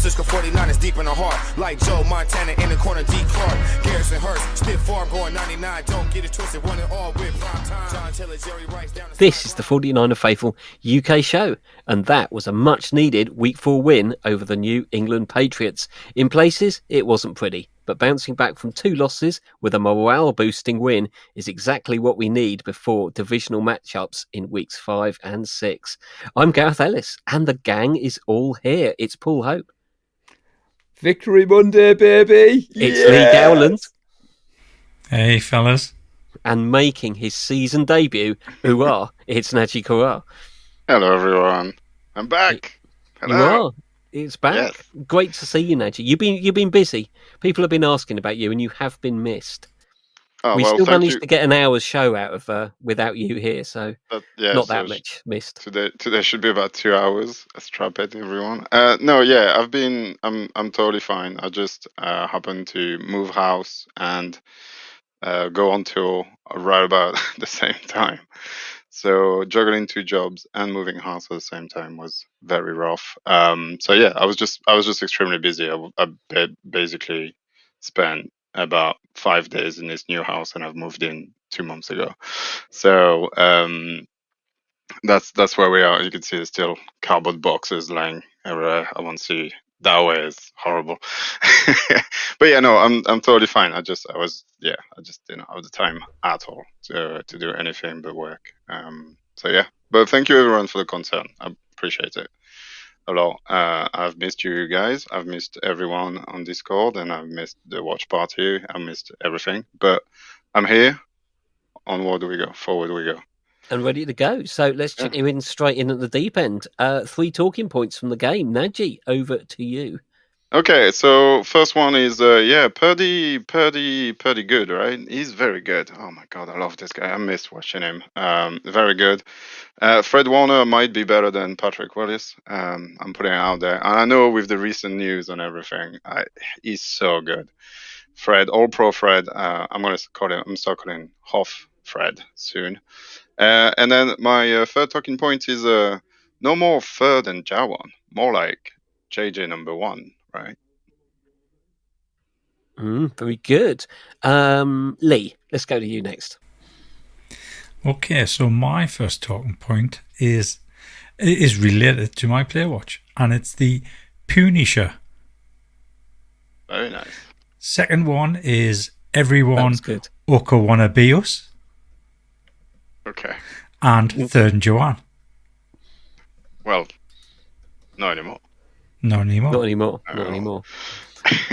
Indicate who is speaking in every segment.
Speaker 1: Cisco 49 is deep in the heart. Like Joe Montana in the corner, D. Clark. Garrison Hurst, stiff farm going 99. Don't get it twisted, one and all with prime time. John Taylor, Jerry Rice down the
Speaker 2: This is the 49er Faithful UK show, and that was a much-needed Week 4 win over the New England Patriots. In places, it wasn't pretty, but bouncing back from 2 losses with a morale-boosting win is exactly what we need before divisional matchups in Weeks 5 and 6. I'm Gareth Ellis, and the gang is all here. It's Paul Hope.
Speaker 3: Victory Monday, baby!
Speaker 2: It's Lee Gowland.
Speaker 4: Hey, fellas.
Speaker 2: And making his season debut, it's Nadgy Khirat.
Speaker 5: Hello, everyone. I'm back. Hello.
Speaker 2: You are. It's back.
Speaker 5: Yes.
Speaker 2: Great to see you, Nadgy. You've been busy. People have been asking about you, and you have been missed. We still managed to get an hour's show out of without you here, so not that much missed.
Speaker 5: Today should be about 2 hours. Strap it, everyone. I'm totally fine. I just happened to move house and go on tour right about the same time. So juggling 2 jobs and moving house at the same time was very rough. I was just extremely busy. I basically spent about 5 days in this new house, and I've moved in 2 months ago. So that's where we are. You can see there's still cardboard boxes lying everywhere. I won't see that way. It's horrible. But yeah, no, I'm totally fine. I just didn't have the time at all to do anything but work. But thank you everyone for the concern. I appreciate it a lot. I've missed you guys. I've missed everyone on Discord, and I've missed the watch party. I missed everything. But I'm here. Onward we go. Forward we go.
Speaker 2: And ready to go. So let's check you in straight in at the deep end. 3 talking points from the game. Nadgy, over to you.
Speaker 5: Okay, so first one is Purdy good, right? He's very good. Oh my god, I love this guy. I miss watching him. Very good. Fred Warner might be better than Patrick Willis. I'm putting it out there. And I know with the recent news and everything, he's so good. Fred, all pro Fred. I'm start calling Hoff Fred soon. And then my third talking point is no more third and Jawan, more like JJ number 1. Right.
Speaker 2: Very good. Lee, let's go to you next.
Speaker 4: Okay, so my first talking point is related to my Play Watch, and it's the Punisher.
Speaker 5: Very nice.
Speaker 4: Second one is Everyone
Speaker 2: good.
Speaker 4: Oka Wanna Be Us.
Speaker 5: Okay.
Speaker 4: And third and Joanne.
Speaker 5: Well, not anymore.
Speaker 4: Not anymore.
Speaker 2: Not anymore.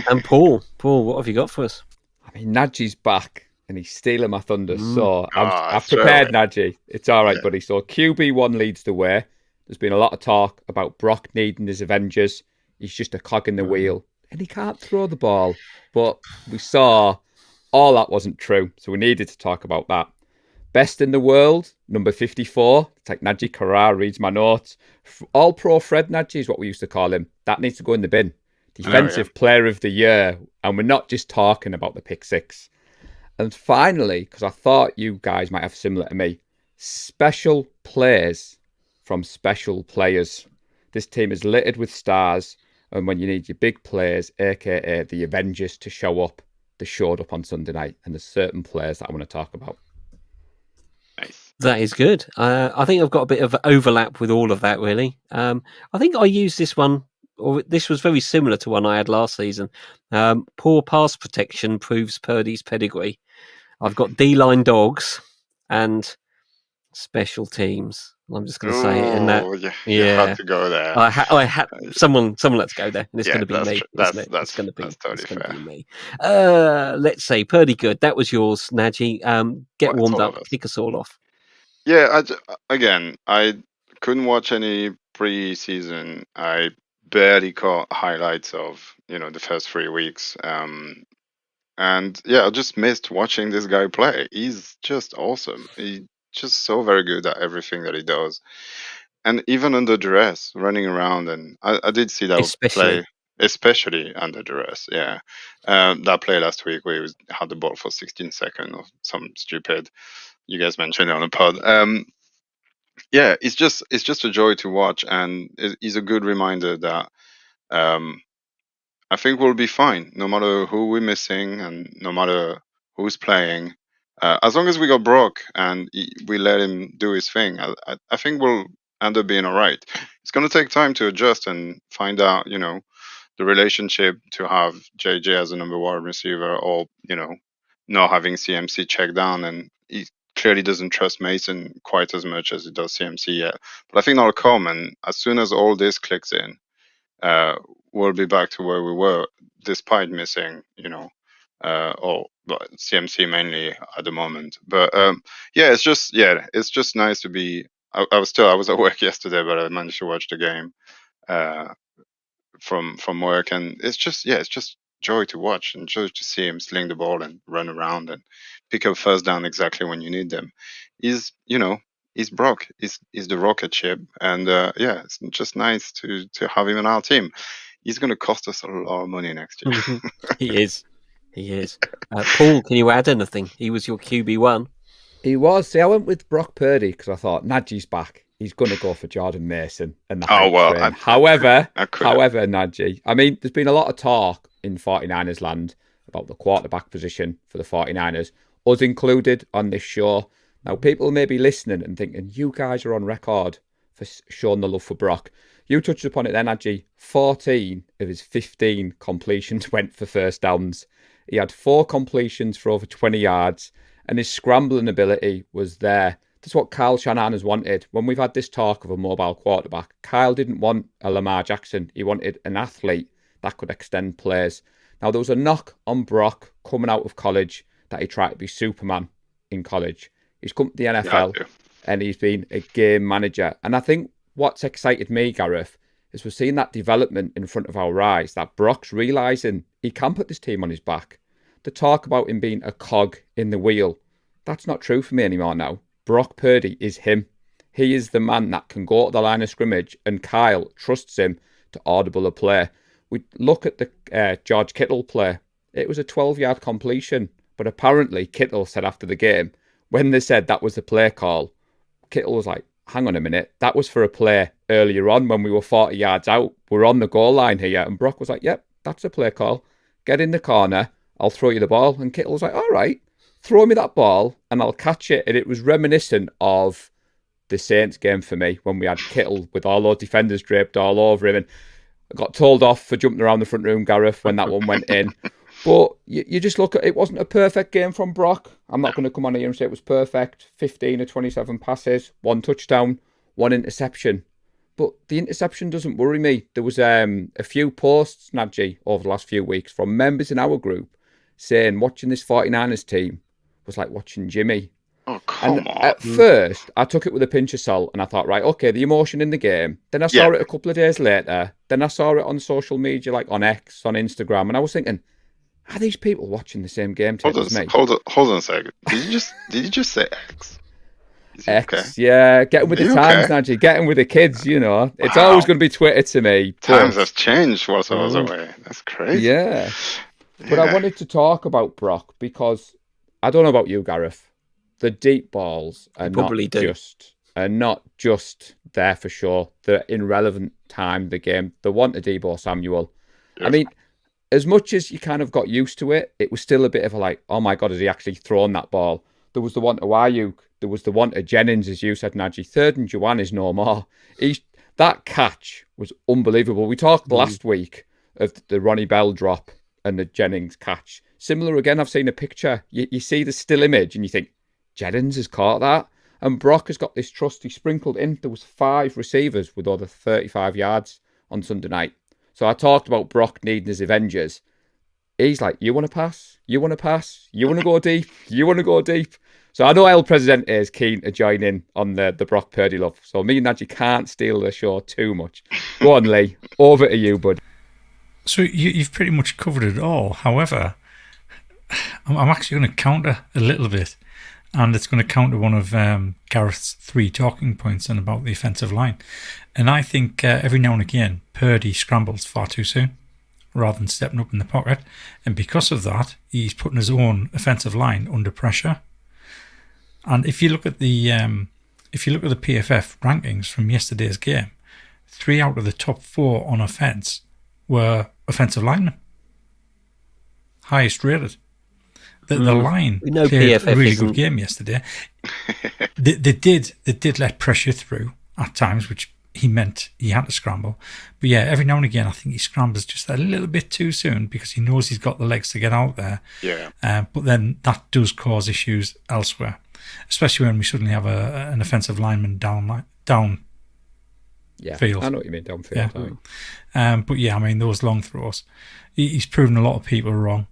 Speaker 2: And Paul, what have you got for us?
Speaker 3: I mean, Nadgy's back and he's stealing my thunder. So I've prepared Nadgy. It's all right, buddy. So QB1 leads the way. There's been a lot of talk about Brock needing his Avengers. He's just a cog in the wheel and he can't throw the ball. But we saw all that wasn't true. So we needed to talk about that. Best in the world, number 54. It's like Nadgy Khirat reads my notes. All pro Fred Nadgy is what we used to call him. That needs to go in the bin. Defensive Player of the Year. And we're not just talking about the pick 6. And finally, because I thought you guys might have similar to me, special plays from special players. This team is littered with stars. And when you need your big players, a.k.a. the Avengers, to show up, they showed up on Sunday night. And there's certain players that I want to talk about.
Speaker 5: Nice.
Speaker 2: That is good. I think I've got a bit of overlap with all of that, really. I think I used this one, or this was very similar to one I had last season. Poor pass protection proves Purdy's pedigree. I've got D-line dogs and special teams. I'm just going to say it in that.
Speaker 5: You had to go there.
Speaker 2: I had someone had to go there, and it's going to be me.
Speaker 5: That's
Speaker 2: going to be
Speaker 5: totally fair.
Speaker 2: Me. Let's say Purdy good. That was yours, Nadgy. Get warmed up. Kick us all off.
Speaker 5: Yeah. I couldn't watch any pre-season. I barely caught highlights of the first 3 weeks. And I just missed watching this guy play. He's just awesome. He's just so very good at everything that he does. And even under duress, running around, and I did see that play, especially under duress. Yeah, that play last week where he had the ball for 16 seconds or some stupid. You guys mentioned it on the pod. It's just a joy to watch, and it's a good reminder that I think we'll be fine, no matter who we're missing and no matter who's playing. As long as we got Brock and we let him do his thing, I think we'll end up being all right. It's going to take time to adjust and find out, the relationship to have JJ as a number one receiver, or not having CMC check down, and he clearly doesn't trust Mason quite as much as he does CMC yet. But I think that'll come, and as soon as all this clicks in, we'll be back to where we were, despite missing, or but CMC mainly at the moment. But it's just nice to be. I was at work yesterday, but I managed to watch the game. From work, and it's just joy to watch and joy to see him sling the ball and run around and pick up first down exactly when you need them. He's Brock. He's the rocket ship, and it's just nice to have him on our team. He's going to cost us a lot of money next year.
Speaker 2: He is. Paul, can you add anything? He was your QB1.
Speaker 3: He was. See, I went with Brock Purdy because I thought Nadgy's back. He's going to go for Jordan Mason. And the however, Nadgy, I mean, there's been a lot of talk in 49ers land about the quarterback position for the 49ers, us included on this show. Now, people may be listening and thinking, you guys are on record for showing the love for Brock. You touched upon it then, Nadgy. 14 of his 15 completions went for first downs. He had 4 completions for over 20 yards, and his scrambling ability was there. That's what Kyle Shanahan has wanted. When we've had this talk of a mobile quarterback, Kyle didn't want a Lamar Jackson. He wanted an athlete that could extend plays. Now, there was a knock on Brock coming out of college that he tried to be Superman in college. He's come to the NFL and he's been a game manager. And I think what's excited me, Gareth, is we're seeing that development in front of our eyes, that Brock's realising he can put this team on his back. The talk about him being a cog in the wheel, that's not true for me anymore now. Brock Purdy is him. He is the man that can go to the line of scrimmage, and Kyle trusts him to audible a play. We look at the George Kittle play. It was a 12-yard completion, but apparently Kittle said after the game, when they said that was the play call, Kittle was like, hang on a minute, that was for a play earlier on when we were 40 yards out. We're on the goal line here. And Brock was like, yep, that's a play call. Get in the corner, I'll throw you the ball. And Kittle was like, all right. Throw me that ball and I'll catch it. And it was reminiscent of the Saints game for me when we had Kittle with all those defenders draped all over him. And I got told off for jumping around the front room, Gareth, when that one went in. But you just look at it, wasn't a perfect game from Brock. I'm not going to come on here and say it was perfect. 15 of 27 passes, 1 touchdown, 1 interception. But the interception doesn't worry me. There was a few posts, Nadgy, over the last few weeks from members in our group saying watching this 49ers team was like watching Jimmy.
Speaker 5: Oh, come on.
Speaker 3: At first, I took it with a pinch of salt and I thought, right, okay, the emotion in the game. Then I saw it a couple of days later. Then I saw it on social media, like on X, on Instagram. And I was thinking, are these people watching the same game tape as me?
Speaker 5: Hold on a second. Did you just say X?
Speaker 3: X,
Speaker 5: okay?
Speaker 3: Yeah. Getting with the times, Nadgy. Getting with the kids, you know. It's always going to be Twitter to me.
Speaker 5: Times have changed whilst I was away. That's crazy.
Speaker 3: Yeah. But I wanted to talk about Brock because I don't know about you, Gareth. The deep balls are not just there for sure. They're in relevant time, the game. The one to Deebo Samuel. Yes. I mean, as much as you kind of got used to it, it was still a bit of a like, oh my God, has he actually thrown that ball? There was the one to Ayuk. There was the one to Jennings, as you said, Nadgy. 3rd and Juwan is no more. That catch was unbelievable. We talked last week of the Ronnie Bell drop and the Jennings catch. Similar again, I've seen a picture. You see the still image and you think, Jennings has caught that. And Brock has got this trust. He sprinkled in. There was 5 receivers with over 35 yards on Sunday night. So I talked about Brock needing his Avengers. He's like, you want to pass? You want to pass? You want to go deep? You want to go deep? So I know El Presidente is keen to join in on the Brock Purdy love. So me and Nadgy can't steal the show too much. Go on, Lee. Over to you, bud.
Speaker 4: So you've pretty much covered it all. However, I'm actually going to counter a little bit. And it's going to counter one of Gareth's 3 talking points and about the offensive line. And I think every now and again, Purdy scrambles far too soon rather than stepping up in the pocket. And because of that, he's putting his own offensive line under pressure. And if you look at the PFF rankings from yesterday's game, 3 out of the top 4 on offense were offensive linemen. highest rated. The line
Speaker 2: We know
Speaker 4: played
Speaker 2: PFF
Speaker 4: a really
Speaker 2: isn't-
Speaker 4: good game yesterday. They did let pressure through at times, which he meant he had to scramble. But yeah, every now and again, I think he scrambles just a little bit too soon because he knows he's got the legs to get out there.
Speaker 5: Yeah.
Speaker 4: But then that does cause issues elsewhere, especially when we suddenly have an offensive lineman down
Speaker 3: Yeah,
Speaker 4: field.
Speaker 3: I know what you mean, downfield.
Speaker 4: Yeah. But yeah, I mean, those long throws, he's proven a lot of people wrong.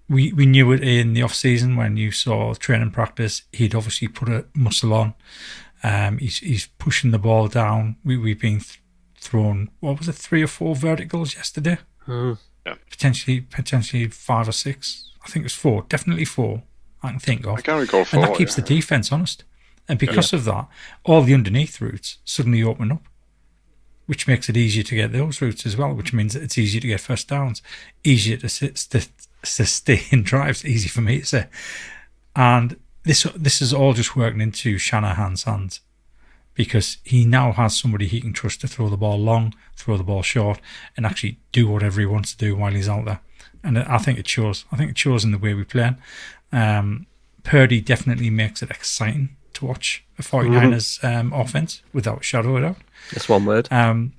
Speaker 4: We knew it in the off season when you saw training practice. He'd obviously put a muscle on. He's pushing the ball down. We've been thrown, what was it, 3 or 4 verticals yesterday?
Speaker 5: Yeah.
Speaker 4: Potentially 5 or 6. I think it was 4. Definitely 4. I can think of.
Speaker 5: I can't recall 4.
Speaker 4: And that keeps the defense honest. And because of that, all the underneath routes suddenly open up, which makes it easier to get those routes as well, which means it's easier to get first downs, easier to stay in drives, easy for me to say. And this is all just working into Shanahan's hands because he now has somebody he can trust to throw the ball long, throw the ball short, and actually do whatever he wants to do while he's out there. And I think it shows. I think it shows in the way we play. Purdy definitely makes it exciting to watch a 49ers offense, without a shadow of a doubt.
Speaker 2: That's one word.
Speaker 4: I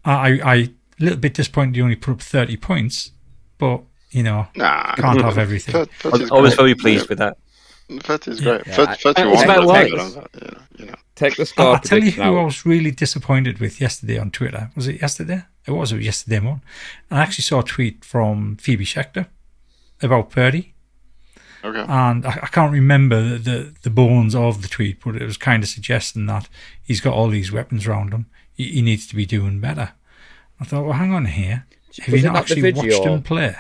Speaker 4: a little bit disappointed he only put up 30 points, but, can't have everything.
Speaker 2: I was very pleased with that.
Speaker 5: That is great.
Speaker 3: Yeah,
Speaker 2: it's about right.
Speaker 3: Take the score
Speaker 4: I'll tell you
Speaker 3: prediction
Speaker 4: who I
Speaker 3: out.
Speaker 4: was really disappointed with yesterday on Twitter. Was it yesterday? It was yesterday morning. I actually saw a tweet from Phoebe Schechter about Purdy.
Speaker 5: Okay.
Speaker 4: And I can't remember the bones of the tweet, but it was kind of suggesting that he's got all these weapons around him. He needs to be doing better. I thought, well, hang on here. Have
Speaker 3: Was
Speaker 4: you
Speaker 3: it
Speaker 4: not
Speaker 3: not the
Speaker 4: actually
Speaker 3: video?
Speaker 4: watched him play?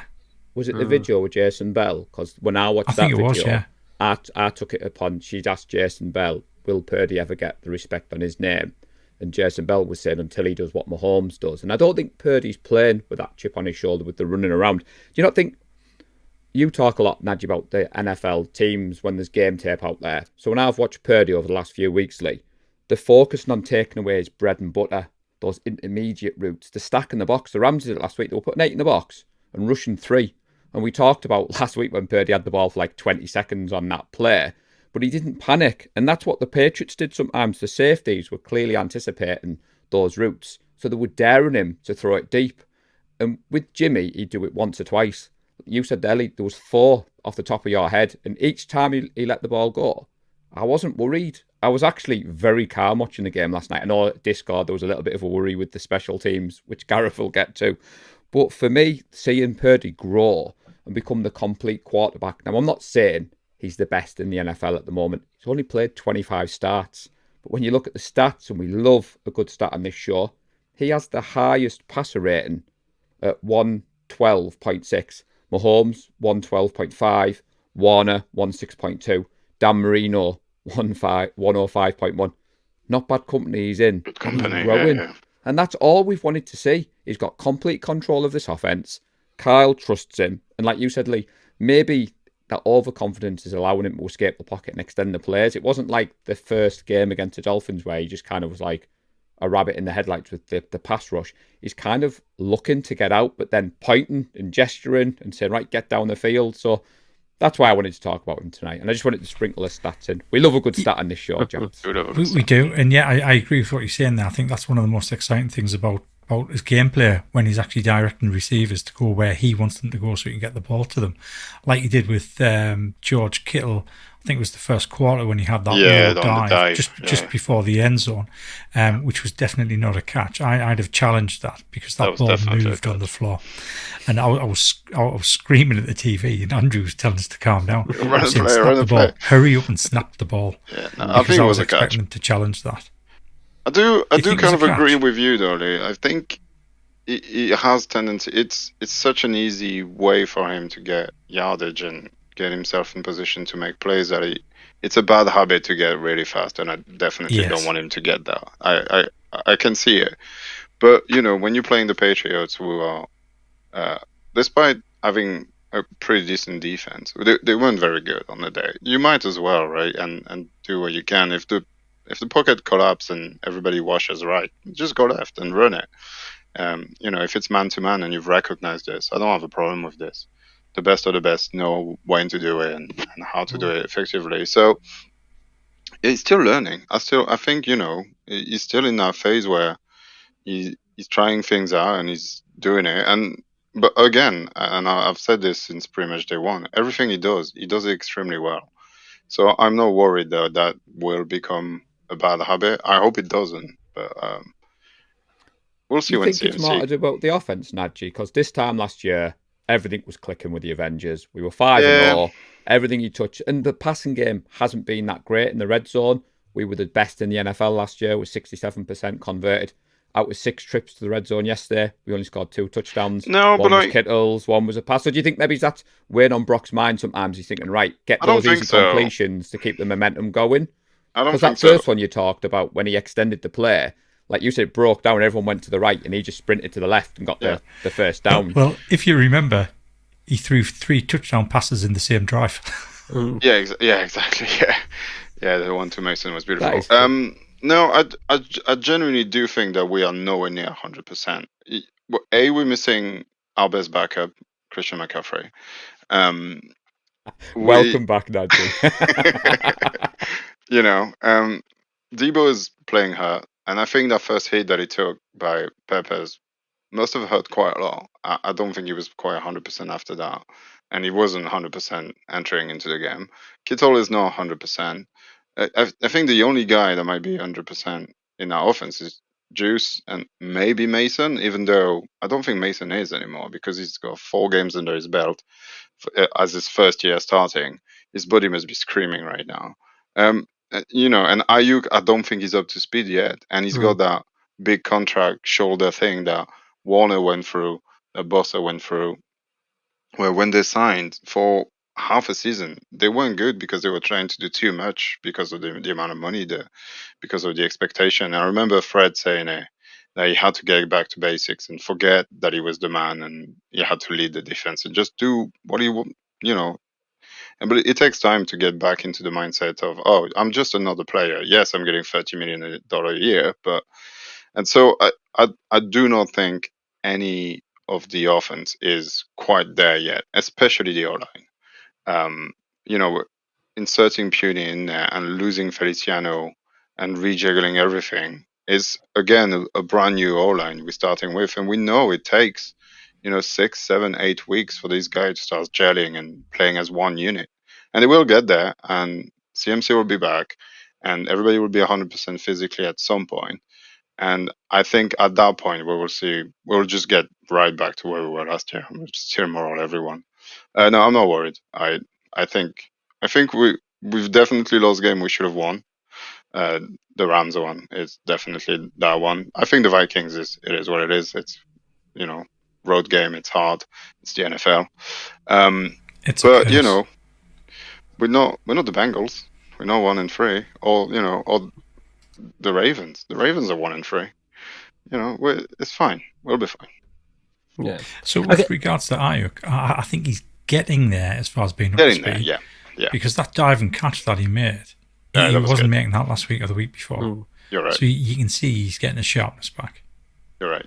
Speaker 3: Was it the video with Jason Bell? Because when I watched
Speaker 4: I think
Speaker 3: that
Speaker 4: it
Speaker 3: video,
Speaker 4: was, yeah.
Speaker 3: I took it upon, she'd asked Jason Bell, will Purdy ever get the respect on his name? And Jason Bell was saying until he does what Mahomes does. And I don't think Purdy's playing with that chip on his shoulder with the running around. Do you not think, you talk a lot, Nadgy, about the NFL teams when there's game tape out there. So when I've watched Purdy over the last few weeks, Lee, they're focusing on taking away his bread and butter, those intermediate routes, the stack in the box. The Rams did it last week. They were putting 8 in the box and rushing 3. And we talked about last week when Purdy had the ball for like 20 seconds on that play, but he didn't panic. And that's what the Patriots did sometimes. The safeties were clearly anticipating those routes, so they were daring him to throw it deep. And with Jimmy, he'd do it once or twice. You said there, Lee, there was 4 off the top of your head, and each time he let the ball go, I wasn't worried. I was actually very calm watching the game last night. I know at Discord there was a little bit of a worry with the special teams, which Gareth will get to. But for me, seeing Purdy grow and become the complete quarterback. Now, I'm not saying he's the best in the NFL at the moment. He's only played 25 starts. But when you look at the stats, and we love a good stat on this show, he has the highest passer rating at 112.6. Mahomes, 112.5. Warner, 106.2. Dan Marino, 105.1. Not bad company he's in.
Speaker 5: Good company.
Speaker 3: He's growing.
Speaker 5: Yeah.
Speaker 3: And that's all we've wanted to see. He's got complete control of this offense. Kyle trusts him. And like you said, Lee, maybe that overconfidence is allowing him to escape the pocket and extend the plays. It wasn't like the first game against the Dolphins where he just kind of was like a rabbit in the headlights with the pass rush. He's kind of looking to get out, but then pointing and gesturing and saying, right, get down the field. So that's why I wanted to talk about him tonight. And I just wanted to sprinkle a stats in. We love a good stat on this show, James.
Speaker 4: We do. And yeah, I agree with what you're saying there. I think that's one of the most exciting things about his gameplay when he's actually directing receivers to go where he wants them to go so he can get the ball to them. Like he did with George Kittle. I think it was the first quarter when he had that low dive just before the end zone, which was definitely not a catch. I'd have challenged that because that ball moved on the floor. And I was screaming at the TV, and Andrew was telling us to calm down.
Speaker 5: Run the
Speaker 4: ball. Hurry up and snap the ball.
Speaker 5: Yeah, no, I think it was a catch.
Speaker 4: Expecting him to challenge that.
Speaker 5: I do kind of agree with you, though, Lee. I think it has tendency. It's such an easy way for him to get yardage and get himself in position to make plays that it's a bad habit to get really fast, and I definitely don't want him to get that. I can see it, but when you're playing the Patriots, who are despite having a pretty decent defense, they weren't very good on the day. You might as well, right, and do what you can. If the pocket collapses and everybody washes right, just go left and run it. If it's man to man and you've recognized this, I don't have a problem with this. the best of the best know when to do it and how to do it effectively. So he's still learning. I think he's still in that phase where he's trying things out and he's doing it. But again, and I've said this since pretty much day one, everything he does it extremely well. So I'm not worried that will become a bad habit. I hope it doesn't, but we'll
Speaker 3: Do
Speaker 5: see
Speaker 3: you
Speaker 5: when
Speaker 3: think it's more
Speaker 5: CMC.
Speaker 3: to do about the offense, Nadgy? Because this time last year, everything was clicking with the Avengers. We were 5 and
Speaker 5: Yeah,
Speaker 3: 0. Everything you touch, and the passing game hasn't been that great in the red zone. We were the best in the NFL last year, with 67% converted. Out with 6 trips to the red zone yesterday, we only scored 2 touchdowns.
Speaker 5: no, but
Speaker 3: One was Kittle's, one was a pass. So do you think maybe that's weighing on Brock's mind sometimes? He's thinking, right, get
Speaker 5: I don't
Speaker 3: those
Speaker 5: think
Speaker 3: easy
Speaker 5: so.
Speaker 3: completions to keep the momentum going.
Speaker 5: I don't
Speaker 3: Because
Speaker 5: think
Speaker 3: that
Speaker 5: so.
Speaker 3: first one you talked about when he extended the play, like you said, it broke down and everyone went to the right and he just sprinted to the left and got
Speaker 5: Yeah.
Speaker 3: the first down.
Speaker 4: Well, if you remember, he threw 3 touchdown passes in the same drive.
Speaker 5: Yeah, exactly. Yeah, the one to Mason was beautiful.
Speaker 3: That is true.
Speaker 5: No, I genuinely do think that we are nowhere near 100%. We're missing our best backup, Christian McCaffrey. Um, we,
Speaker 3: Welcome back, Nadgy.
Speaker 5: Debo is playing hurt, and I think that first hit that he took by Peppers must have hurt quite a lot. I don't think he was quite 100% after that, and he wasn't 100% entering into the game. Kittle is not 100%. I think the only guy that might be 100% in our offense is Juice and maybe Mason, even though I don't think Mason is anymore because he's got 4 games under his belt as his first year starting. His body must be screaming right now. And Ayuk, I don't think he's up to speed yet, and he's got that big contract shoulder thing that Warner went through, that Bossa went through, where when they signed for half a season, they weren't good because they were trying to do too much because of the amount of money, because of the expectation. I remember Fred saying that he had to get back to basics and forget that he was the man and he had to lead the defense and just do what you know. But it takes time to get back into the mindset of, oh, I'm just another player. Yes, I'm getting $30 million a year, but and so I do not think any of the offense is quite there yet, especially the O line. Um, you know, inserting Purdy in there and losing Feliciano and rejiggling everything is again a brand new O line we're starting with, and we know it takes 6, 7, 8 weeks for these guys to start gelling and playing as one unit, and they will get there, and CMC will be back, and everybody will be 100% physically at some point. And I think at that point we will see we'll just get right back to where we were last year. We'll just steamroll everyone. No, I'm not worried. I think we've definitely lost game we should have won. Uh, the Rams one is definitely that one. I think the Vikings is what it is. It's road game. It's hard. It's the NFL.
Speaker 4: It's a
Speaker 5: But
Speaker 4: curse.
Speaker 5: we're not the Bengals. We're not 1-3. Or the Ravens. The Ravens are 1-3. It's fine. We'll be fine.
Speaker 2: Yeah.
Speaker 4: So with regards to Ayuk, I think he's getting there as far as being up to
Speaker 5: Getting there,
Speaker 4: speed.
Speaker 5: yeah.
Speaker 4: Because that dive and catch that he made,
Speaker 5: Yeah,
Speaker 4: he
Speaker 5: that was
Speaker 4: wasn't
Speaker 5: good.
Speaker 4: making that last week or the week before.
Speaker 5: You're right.
Speaker 4: So you can see he's getting his sharpness back.
Speaker 5: You're right.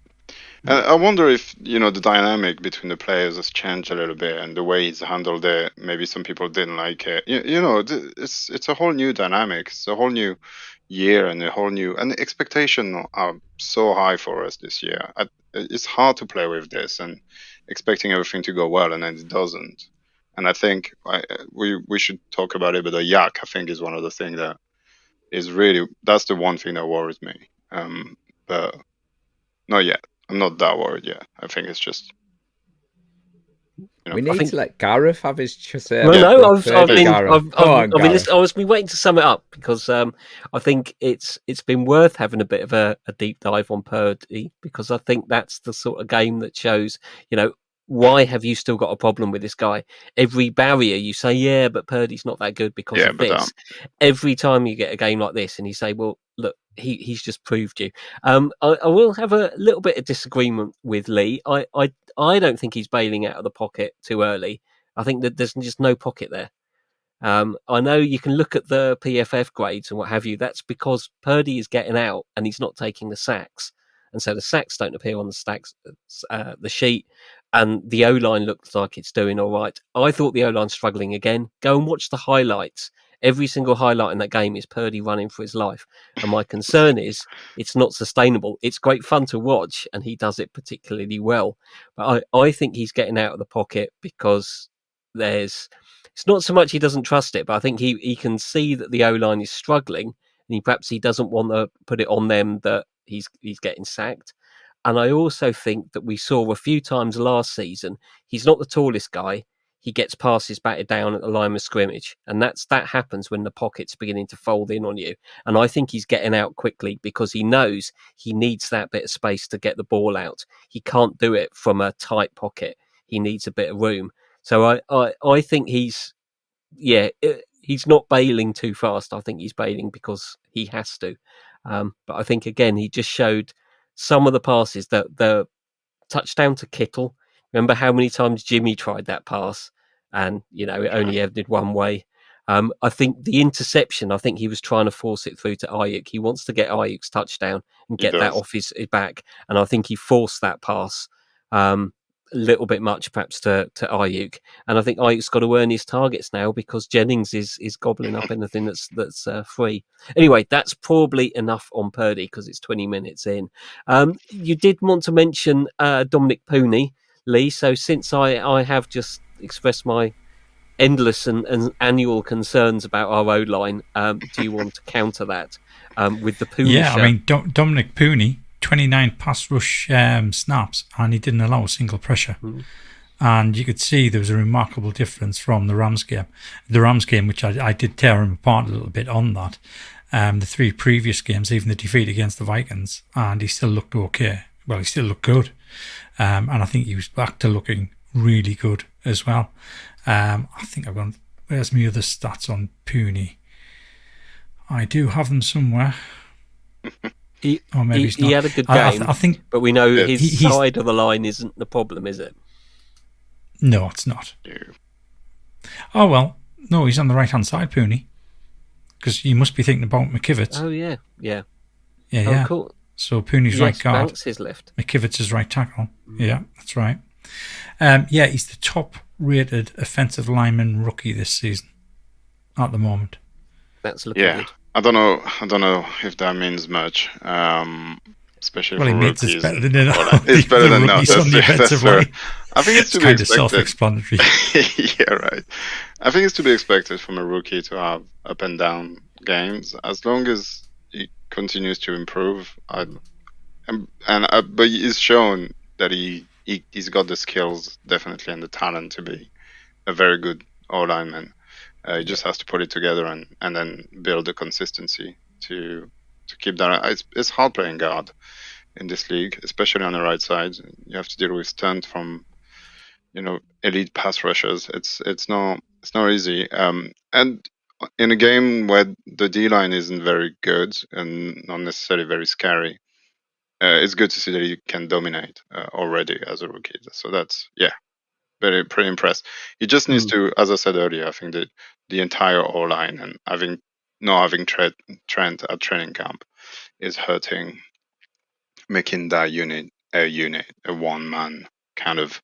Speaker 5: I wonder if the dynamic between the players has changed a little bit, and the way he's handled it. Maybe some people didn't like it. It's a whole new dynamic. It's a whole new year and a whole new and the expectation are so high for us this year. It's hard to play with this and expecting everything to go well, and then it doesn't. And I think we should talk about it. But the yak, I think, is one of the things that is really that's the one thing that worries me. But not yet. I'm not that worried yet. I think it's just
Speaker 3: We need
Speaker 2: think-
Speaker 3: to let Gareth have his say.
Speaker 2: Well,
Speaker 3: about
Speaker 2: no,
Speaker 3: Brock
Speaker 2: I've
Speaker 3: Purdy,
Speaker 2: been,
Speaker 3: Gareth. Come on, Gareth.
Speaker 2: I was been waiting to sum it up because I think it's been worth having a bit of a deep dive on Purdy because I think that's the sort of game that shows, why have you still got a problem with this guy? Every barrier you say, yeah, but Purdy's not that good because of this. Every time you get a game like this and you say, well, look, he's just proved you. I will have a little bit of disagreement with Lee. I don't think he's bailing out of the pocket too early. I think that there's just no pocket there. I know you can look at the PFF grades and what have you. That's because Purdy is getting out and he's not taking the sacks. and so the sacks don't appear on the sheet, and the O-line looks like it's doing all right. I thought the O-line's struggling again. Go and watch the highlights. Every single highlight in that game is Purdy running for his life, and my concern is it's not sustainable. It's great fun to watch, and he does it particularly well, but I think he's getting out of the pocket because it's not so much he doesn't trust it, but I think he can see that the O-line is struggling, and perhaps he doesn't want to put it on them that he's getting sacked. And I also think that we saw a few times last season, he's not the tallest guy. He gets passes batted down at the line of scrimmage, and that happens when the pocket's beginning to fold in on you. And I think he's getting out quickly because he knows he needs that bit of space to get the ball out. He can't do it from a tight pocket. He needs a bit of room. So I think he's not bailing too fast. I think he's bailing because he has to. But I think, again, he just showed some of the passes, the touchdown to Kittle. Remember how many times Jimmy tried that pass and, it only ended one way. I think the interception, I think he was trying to force it through to Ayuk. He wants to get Ayuk's touchdown and get that off his back. And I think he forced that pass a little bit much, perhaps, to Ayuk. And I think Ayuk's got to earn his targets now because Jennings is gobbling up anything that's free. Anyway, that's probably enough on Purdy because it's 20 minutes in. You did want to mention Dominic Purdy, Lee. So since I have just expressed my endless and annual concerns about our O-line, do you want to counter that with the Purdy?
Speaker 4: Yeah, I mean, Dominic Purdy, 29 pass rush snaps, and he didn't allow a single pressure. And you could see there was a remarkable difference from the Rams game. The Rams game, which I did tear him apart a little bit on that. The 3 previous games, even the defeat against the Vikings, and he still looked okay. Well, he still looked good. And I think he was back to looking really good as well. I think I've gone, where's my other stats on Purdy? I do have them somewhere.
Speaker 2: He had a good game, I think, but we know his side of the line isn't the problem, is it?
Speaker 4: No, it's not. Oh, well, no, he's on the right-hand side, Purdy, because you must be thinking about McKivitz.
Speaker 2: Oh, yeah.
Speaker 4: Yeah.
Speaker 2: Cool.
Speaker 4: So Purdy's right guard.
Speaker 2: Banks is left.
Speaker 4: McKivitz is right tackle. Yeah, that's right. He's the top-rated offensive lineman rookie this season at the moment.
Speaker 2: That's looking good.
Speaker 5: I don't know if that means much, especially for rookies.
Speaker 4: It's better than
Speaker 5: it's better than no. That's fair. I think it's to be
Speaker 4: kind
Speaker 5: expected.
Speaker 4: Of self-explanatory.
Speaker 5: Yeah, right. I think it's to be expected from a rookie to have up and down games, as long as he continues to improve. But he's shown that he's got the skills, definitely, and the talent to be a very good O-lineman. He just has to put it together and then build the consistency to keep that. It's hard playing guard in this league, especially on the right side. You have to deal with stunt from, elite pass rushers. It's not easy. And in a game where the D line isn't very good and not necessarily very scary, it's good to see that he can dominate already as a rookie. So that's pretty impressed. He just needs to, as I said earlier, I think that the entire O-line and not having Trent at training camp is hurting, making that unit, a one-man kind of,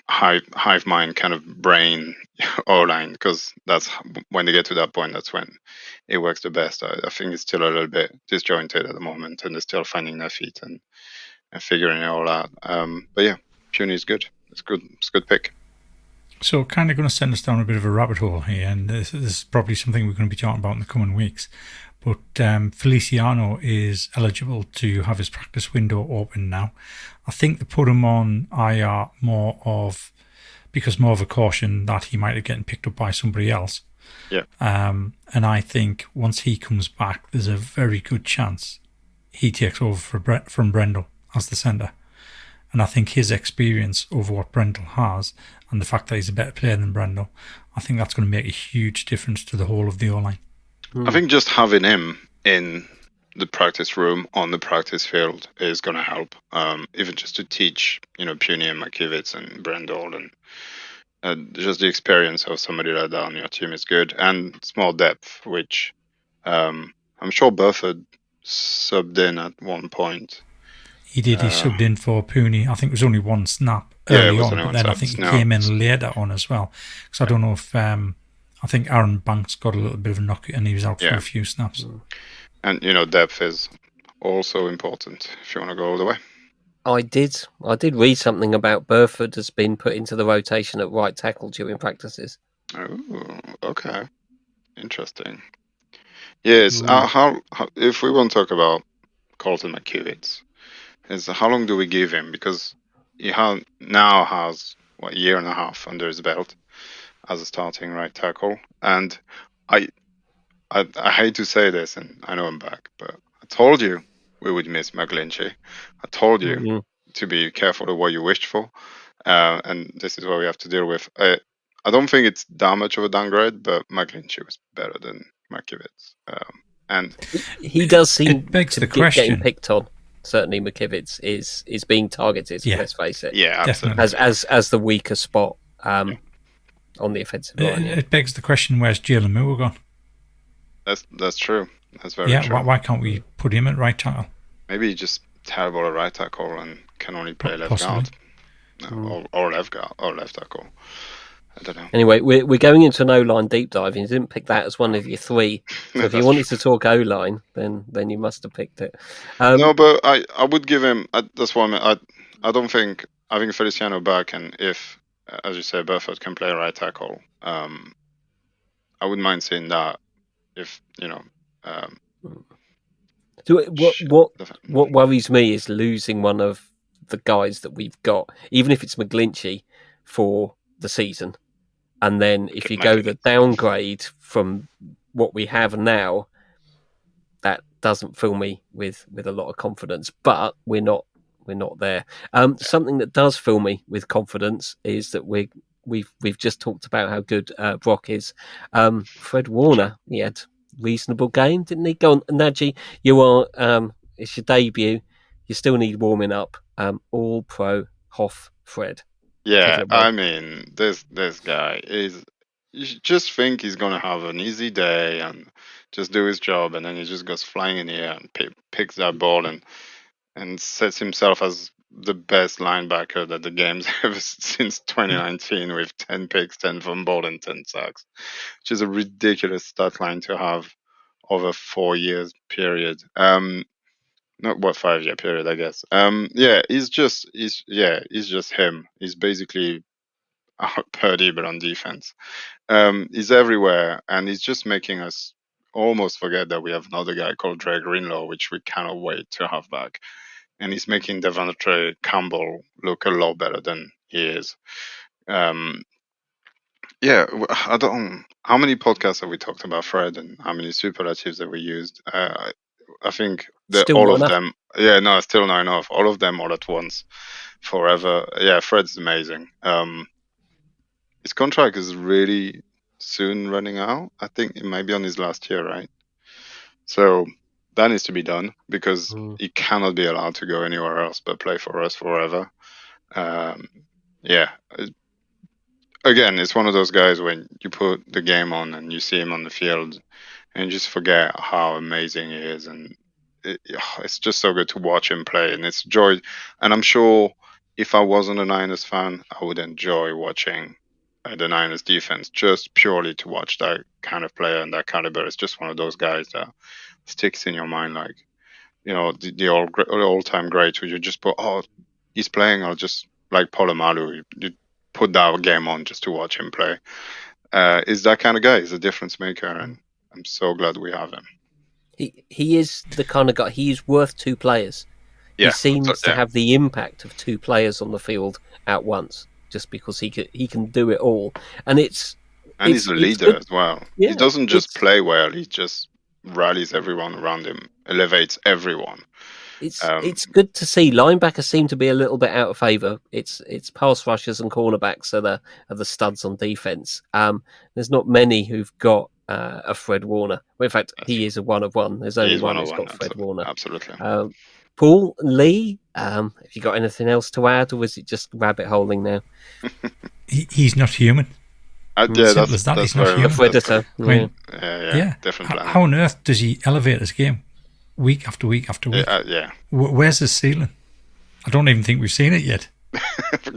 Speaker 5: hive mind kind of brain O-line, because that's when they get to that point, that's when it works the best. I think it's still a little bit disjointed at the moment, and they're still finding their feet and figuring it all out. But yeah, Purdy is good. It's good. It's a good pick.
Speaker 4: So, kind of going to send us down a bit of a rabbit hole here, and this is probably something we're going to be talking about in the coming weeks. But Feliciano is eligible to have his practice window open now. I think they put him on IR more of a caution that he might have getting picked up by somebody else.
Speaker 5: Yeah.
Speaker 4: And I think once he comes back, there's a very good chance he takes over from Brendel as the centre. And I think his experience over what Brendel has and the fact that he's a better player than Brendel, I think that's going to make a huge difference to the whole of the O-line.
Speaker 5: I think just having him in the practice room, on the practice field, is going to help. Even just to teach, Purdy and McKivitz and Brendel, and just the experience of somebody like that on your team is good. And small depth, which I'm sure Burford subbed in at one point.
Speaker 4: He did. He subbed in for Purdy. I think it was only one snap
Speaker 5: Yeah, it
Speaker 4: early
Speaker 5: was
Speaker 4: on,
Speaker 5: only
Speaker 4: but
Speaker 5: one
Speaker 4: then I
Speaker 5: snap.
Speaker 4: think he
Speaker 5: No.
Speaker 4: came in later on as well. Because I don't know if I think Aaron Banks got a little bit of a knock and he was out for
Speaker 5: Yeah.
Speaker 4: a few snaps.
Speaker 5: And depth is also important if you want to go all the way.
Speaker 2: I did read something about Burford has been put into the rotation at right tackle during practices.
Speaker 5: Oh, okay, interesting. Yes, how if we want to talk about Colton McKivitz, is how long do we give him? Because he now has a year and a half under his belt as a starting right tackle, and I hate to say this, and I know I'm back, but I told you we would miss McGlinchey. I told you to be careful of what you wished for, and this is what we have to deal with. I don't think it's that much of a downgrade, but McGlinchey was better than Markiewicz. And
Speaker 2: he does seem
Speaker 4: it begs
Speaker 2: to
Speaker 4: the
Speaker 2: be
Speaker 4: question.
Speaker 2: getting picked on. Certainly, McKivitz is being targeted.
Speaker 4: Yeah.
Speaker 2: Let's face it.
Speaker 5: Yeah,
Speaker 4: definitely.
Speaker 2: As the weaker spot on the offensive line.
Speaker 4: It begs the question: where's Jalen Moore gone?
Speaker 5: That's true. That's very true.
Speaker 4: Why can't we put him at right tackle?
Speaker 5: Maybe he's just terrible at right tackle and can only play left
Speaker 4: Possibly.
Speaker 5: guard, or left guard, or left tackle. I don't know.
Speaker 2: Anyway, we're going into an O-line deep dive, and you didn't pick that as one of your three. So if you wanted to talk O-line, then you must have picked it.
Speaker 5: No, but I would give him. That's what I don't think having Feliciano back, and if, as you say, Burford can play right tackle, I wouldn't mind seeing that. If
Speaker 2: So what worries me is losing one of the guys that we've got, even if it's McGlinchey for the season, and then if you go the downgrade from what we have now, that doesn't fill me with a lot of confidence. But we're not there. Something that does fill me with confidence is that we've just talked about how good Brock is. Fred Warner, he had reasonable game, didn't he? Go on, Nadgy, you are it's your debut. You still need warming up. All pro Hoff Fred.
Speaker 5: Yeah, I mean, this guy is. You just think he's gonna have an easy day and just do his job, and then he just goes flying in the air and picks that ball and sets himself as the best linebacker that the game's ever since 2019 with 10 picks, 10 fumbles, and 10 sacks, which is a ridiculous stat line to have over 4 years period. Not what 5 year period, I guess. Yeah, he's just him. He's basically Purdy but on defense. He's everywhere, and he's just making us almost forget that we have another guy called Dre Greenlaw, which we cannot wait to have back. And he's making Devontae Campbell look a lot better than he is. Yeah, I don't. How many podcasts have we talked about Fred, and how many superlatives have we used? I think that
Speaker 2: Still
Speaker 5: all
Speaker 2: not
Speaker 5: of
Speaker 2: enough.
Speaker 5: them. Yeah, no, still not enough. All of them all at once, forever. Yeah, Fred's amazing. His contract is really soon running out. I think it might be on his last year, right? So that needs to be done because he cannot be allowed to go anywhere else but play for us forever. Yeah. Again, it's one of those guys when you put the game on and you see him on the field and you just forget how amazing he is. And it's just so good to watch him play. And it's joy. And I'm sure if I wasn't a Niners fan, I would enjoy watching the Niners defense just purely to watch that kind of player and that caliber. It's just one of those guys that sticks in your mind, like, the all-time greats who you just put, he's playing, or just like Polamalu, you put that game on just to watch him play. Is that kind of guy. He's a difference maker, and I'm so glad we have him.
Speaker 2: He is the kind of guy. He's worth two players.
Speaker 5: Yeah,
Speaker 2: he seems to have the impact of two players on the field at once, just because he can do it all, and he's
Speaker 5: a leader as well.
Speaker 2: Yeah,
Speaker 5: he doesn't just play well; he just rallies everyone around him, elevates everyone.
Speaker 2: It's good to see. Linebackers seem to be a little bit out of favour. It's pass rushers and cornerbacks are the studs on defence. There's not many who've got a Fred Warner. Well, in fact, he is a one of one. There's only one who's got Fred Warner.
Speaker 5: Absolutely.
Speaker 2: Paul, Lee, have you got anything else to add, or was it just rabbit holing now?
Speaker 4: He's not human.
Speaker 5: Yeah, that's
Speaker 4: he's not human.
Speaker 2: A predator.
Speaker 4: Yeah.
Speaker 5: Different planet.
Speaker 4: How on earth does he elevate his game? week after week after week.
Speaker 5: Yeah.
Speaker 4: Where's the ceiling? I don't even think we've seen it yet.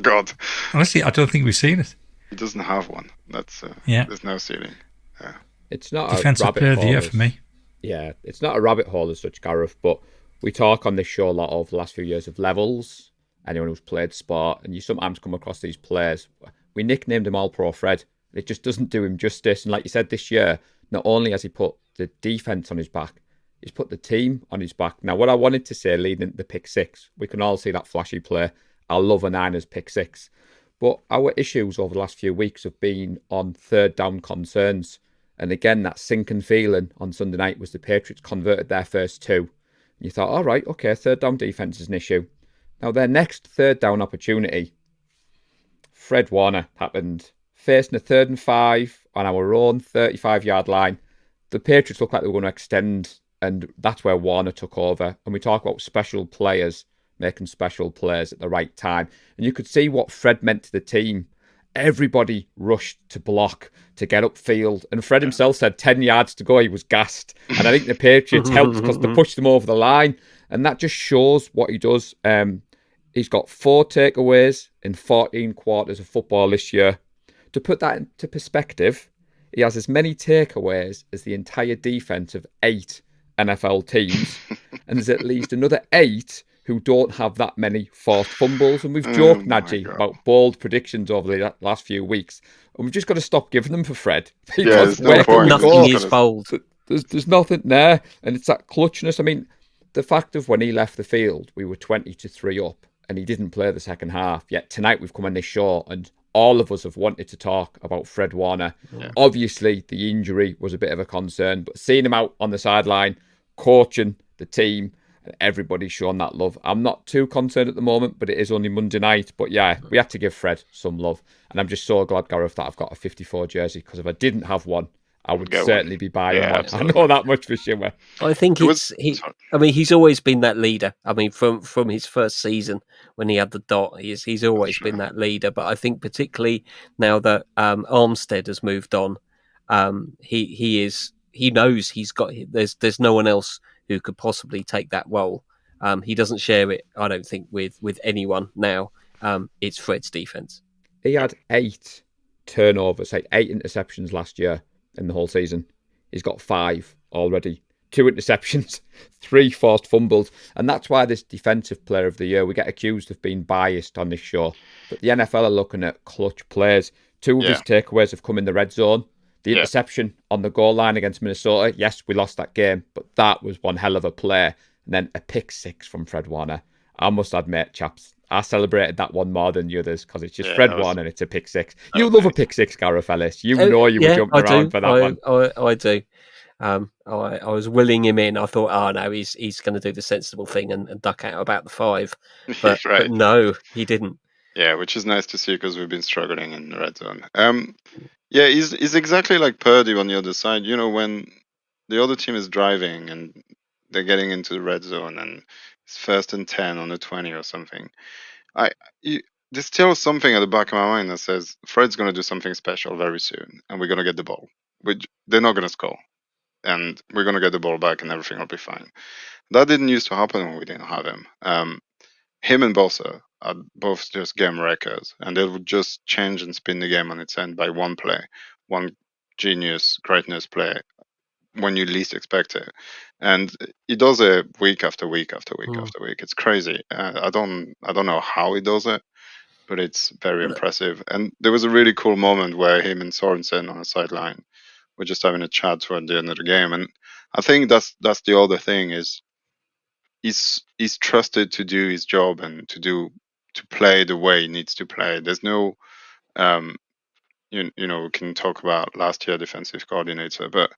Speaker 5: God.
Speaker 4: Honestly, I don't think we've seen it.
Speaker 5: He doesn't have one. That's
Speaker 4: yeah.
Speaker 5: There's no ceiling. Yeah.
Speaker 3: It's not
Speaker 4: Defensive
Speaker 3: a rabbit
Speaker 4: player of
Speaker 3: hole
Speaker 4: the year for me.
Speaker 3: Yeah, it's not a rabbit hole as such, Gareth, but we talk on this show a lot over the last few years of levels. Anyone who's played sport, and you sometimes come across these players. We nicknamed him All-Pro Fred. It just doesn't do him justice. And like you said, this year, not only has he put the defense on his back, he's put the team on his back. Now, what I wanted to say leading into the pick six, we can all see that flashy play. I love a Niners pick six. But our issues over the last few weeks have been on third down concerns. And again, that sinking feeling on Sunday night was the Patriots converted their first two. And you thought, all right, okay, third down defense is an issue. Now, their next third down opportunity, Fred Warner happened. Facing a 3rd and 5 on our own 35-yard line. The Patriots looked like they were going to extend, and that's where Warner took over. And we talk about special players making special plays at the right time. And you could see what Fred meant to the team. Everybody rushed to block, to get upfield. And Fred himself said 10 yards to go, he was gassed. And I think the Patriots helped because they pushed them over the line. And that just shows what he does. He's got 4 takeaways in 14 quarters of football this year. To put that into perspective, he has as many takeaways as the entire defense of 8 NFL teams. And there's at least another 8 who don't have that many forced fumbles. And we've joked, Nadgy, about bold predictions over the last few weeks. And we've just got to stop giving them for Fred.
Speaker 5: Because no point.
Speaker 2: Nothing is bold.
Speaker 3: There's nothing there. And it's that clutchness. I mean, the fact of when he left the field, we were 20-3 up and he didn't play the second half. Yet tonight we've come on this show and all of us have wanted to talk about Fred Warner. Yeah. Obviously, the injury was a bit of a concern, but seeing him out on the sideline, coaching the team, and everybody's shown that love. I'm not too concerned at the moment, but it is only Monday night. But yeah, we had to give Fred some love. And I'm just so glad, Gareth, that I've got a 54 jersey, because if I didn't have one, I would certainly be buying one. Absolutely. I know that much for sure.
Speaker 2: I think he's always been that leader. I mean, from his first season when he had the dot, he's always been that leader. But I think particularly now that Armstead has moved on, he knows he's got. There's no one else who could possibly take that role. He doesn't share it, I don't think, with anyone now. It's Fred's defense.
Speaker 3: He had 8 turnovers, 8 interceptions last year. In the whole season. He's got 5 already. 2 interceptions, 3 forced fumbles. And that's why this Defensive Player of the Year, we get accused of being biased on this show. But the NFL are looking at clutch plays. 2 of his takeaways have come in the red zone. The interception on the goal line against Minnesota. Yes, we lost that game, but that was one hell of a play. And then a pick 6 from Fred Warner. I must admit, chaps, I celebrated that one more than the others because it's just Fred Warner and it's a pick 6. You love a pick 6, Gareth Ellis. You know you were jumping around for that one.
Speaker 2: I do. I was willing him in. I thought, no, he's going to do the sensible thing and duck out about the 5. But, but no, he didn't.
Speaker 5: Yeah, which is nice to see because we've been struggling in the red zone. He's exactly like Purdy on the other side. You know, when the other team is driving and they're getting into the red zone and it's 1st and 10 on the 20 or something. There's still something at the back of my mind that says Fred's going to do something special very soon, and we're going to get the ball. They're not going to score, and we're going to get the ball back, and everything will be fine. That didn't used to happen when we didn't have him. Him and Bosa are both just game wreckers, and they would just change and spin the game on its end by one play, one genius greatness play when you least expect it. And he does it week after week after week after week. It's crazy. I don't know how he does it, but it's very impressive. And there was a really cool moment where him and Sorensen on the sideline were just having a chat toward the end of the game. And I think that's the other thing is he's trusted to do his job and to play the way he needs to play. There's no we can talk about last year defensive coordinator, but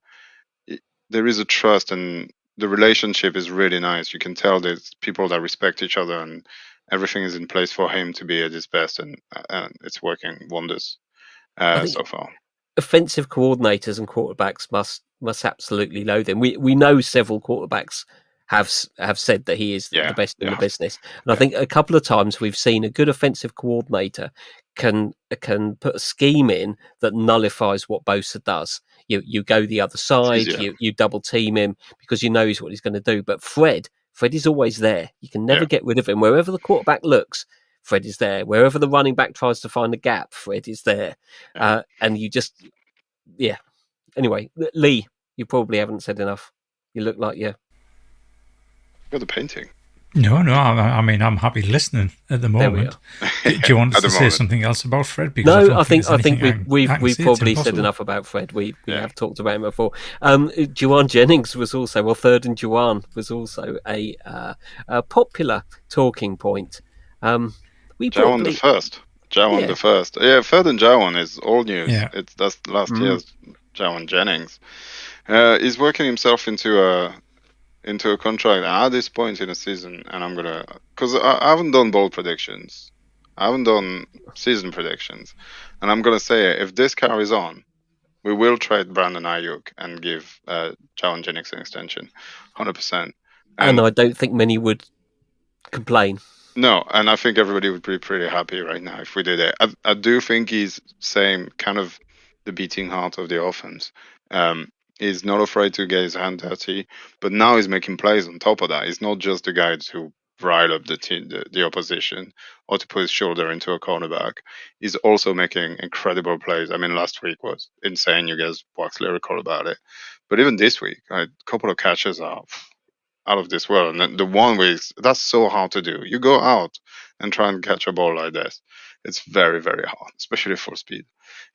Speaker 5: there is a trust and the relationship is really nice. You can tell there's people that respect each other and everything is in place for him to be at his best, and it's working wonders so far.
Speaker 2: Offensive coordinators and quarterbacks must absolutely loathe him. We know several quarterbacks have said that he is the best in the business, and I think a couple of times we've seen a good offensive coordinator can put a scheme in that nullifies what Bosa does. you go the other side, you double team him because you know what he's going to do. But Fred is always there. You can never get rid of him. Wherever the quarterback looks, Fred is there. Wherever the running back tries to find the gap, Fred is there. And you just, Anyway, Lee, you probably haven't said enough. You look like you
Speaker 5: got the painting.
Speaker 4: No. I mean, I'm happy listening at the moment. Do you want us to say something else about Fred?
Speaker 2: Because I think we've probably said enough about Fred. We have talked about him before. Juwan Jennings was also, Third and Juwan was also a popular talking point.
Speaker 5: Juwan the first. Juwan the first. Yeah, Third and Juwan is old news.
Speaker 4: Yeah.
Speaker 5: That's last year's Juwan Jennings. He's working himself into a contract at this point in the season, and because I haven't done bold predictions, I haven't done season predictions, and I'm gonna say if this carries on, we will trade Brandon Ayuk and give Juwan Jennings an extension, 100%.
Speaker 2: And I don't think many would complain.
Speaker 5: No, and I think everybody would be pretty happy right now if we did it. I do think he's kind of the beating heart of the offense. He's not afraid to get his hand dirty, but now he's making plays on top of that. He's not just the guy to rile up the opposition or to put his shoulder into a cornerback. He's also making incredible plays. I mean, last week was insane. You guys waxed lyrical about it. But even this week, a couple of catches are out of this world. And the one way, that's so hard to do. You go out and try and catch a ball like this. It's very, very hard, especially for speed.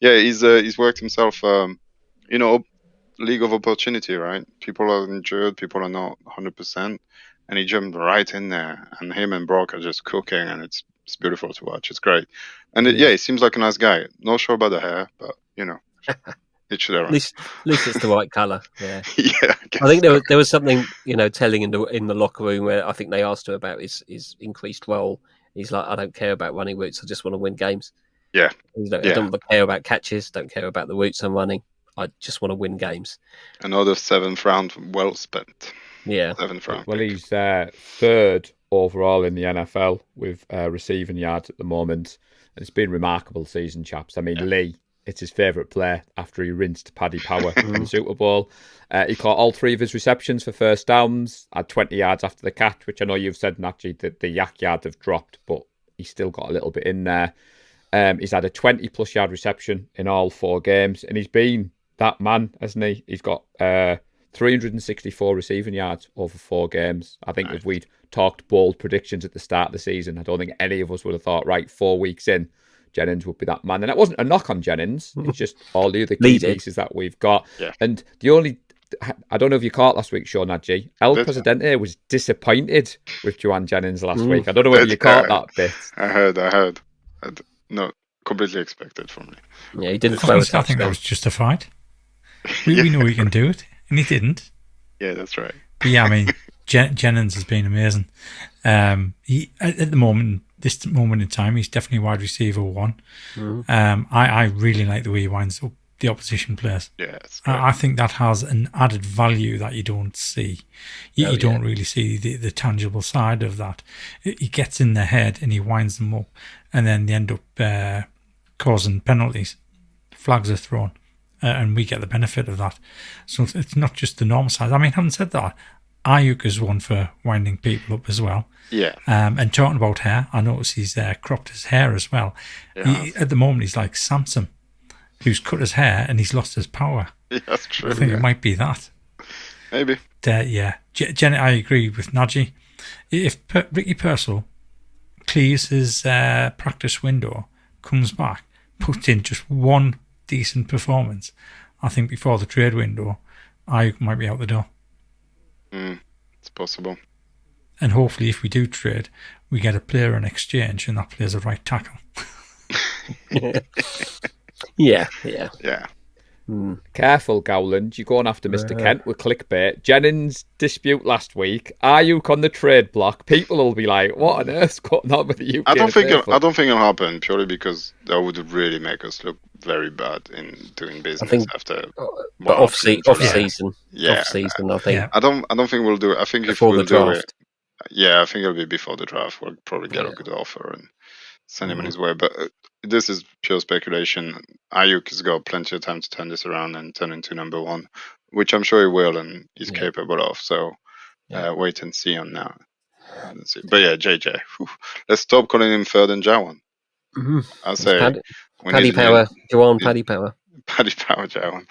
Speaker 5: Yeah, he's worked himself, league of opportunity, right? People are injured, people are not 100%, and he jumped right in there, and him and Brock are just cooking, and it's beautiful to watch. It's great, and he seems like a nice guy. Not sure about the hair, but it should have.
Speaker 2: At least it's the right colour. Yeah,
Speaker 5: yeah.
Speaker 2: I think there was something telling in the locker room where I think they asked him about his increased role. He's like, I don't care about running routes. I just want to win games.
Speaker 5: Yeah,
Speaker 2: I don't care about catches. Don't care about the routes I'm running. I just want to win games. Another
Speaker 5: 7th round well spent.
Speaker 2: Yeah.
Speaker 5: 7th round.
Speaker 3: Well, he's third overall in the NFL with receiving yards at the moment. It's been a remarkable season, chaps. I mean, Lee, it's his favourite player after he rinsed Paddy Power in the Super Bowl. He caught all 3 of his receptions for first downs, had 20 yards after the catch, which I know you've said, Nadgy, that the yak yards have dropped, but he's still got a little bit in there. He's had a 20-plus yard reception in all 4 games, and he's been that man, hasn't he? He's got 364 receiving yards over 4 games. I think if we'd talked bold predictions at the start of the season, I don't think any of us would have thought, 4 weeks in, Jennings would be that man. And that wasn't a knock on Jennings. It's just all the other key pieces that we've got.
Speaker 5: Yeah.
Speaker 3: And the only, I don't know if you caught last week, Sean Nadgy, El Presidente was disappointed with Juwan Jennings last week. I don't know whether you caught that bit.
Speaker 5: I heard. No, completely expected from me.
Speaker 2: Yeah, he didn't.
Speaker 4: I think that was justified. We know he can do it, and he didn't.
Speaker 5: Yeah, that's right.
Speaker 4: But yeah, I mean, Jennings has been amazing. He at the moment, this moment in time, he's definitely wide receiver 1. I really like the way he winds up the opposition players.
Speaker 5: Yeah,
Speaker 4: I think that has an added value that you don't see. You don't really see the tangible side of that. He gets in their head and he winds them up, and then they end up causing penalties. Flags are thrown. And we get the benefit of that. So it's not just the normal side. I mean, having said that, Ayuk is one for winding people up as well.
Speaker 5: Yeah.
Speaker 4: And talking about hair, I noticed he's cropped his hair as well.
Speaker 5: Yeah.
Speaker 4: At the moment, he's like Samson, who's cut his hair and he's lost his power.
Speaker 5: Yeah, that's true.
Speaker 4: I think it might be that.
Speaker 5: Maybe.
Speaker 4: Yeah. Jenny, I agree with Nadgy. If Ricky Purcell clears his practice window, comes back, puts in just one decent performance, I think before the trade window, I might be out the door.
Speaker 5: It's possible.
Speaker 4: And hopefully, if we do trade, we get a player in exchange, and that player's a right tackle.
Speaker 2: Yeah.
Speaker 3: Careful, Gowland. You're going after Mr. Kent with clickbait. Jennings dispute last week. Ayuk on the trade block. People will be like, "What on earth's going on with the UK?"
Speaker 5: I don't think it'll happen purely because that would really make us look very bad in doing business after.
Speaker 2: But off season, I think.
Speaker 5: Yeah. I don't think we'll do it. I think
Speaker 2: before
Speaker 5: if we'll
Speaker 2: the draft.
Speaker 5: do it, I think it'll be before the draft. We'll probably get a good offer and send him on his way. But this is pure speculation. Ayuk has got plenty of time to turn this around and turn into number one, which I'm sure he will and he's capable of. So wait and see on now. Let's see. But yeah, JJ. Whew. Let's stop calling him third and Jawan.
Speaker 2: Mm-hmm.
Speaker 5: I'll say
Speaker 2: Paddy Power, Jawan, Paddy Power.
Speaker 5: Paddy Power, Jawan.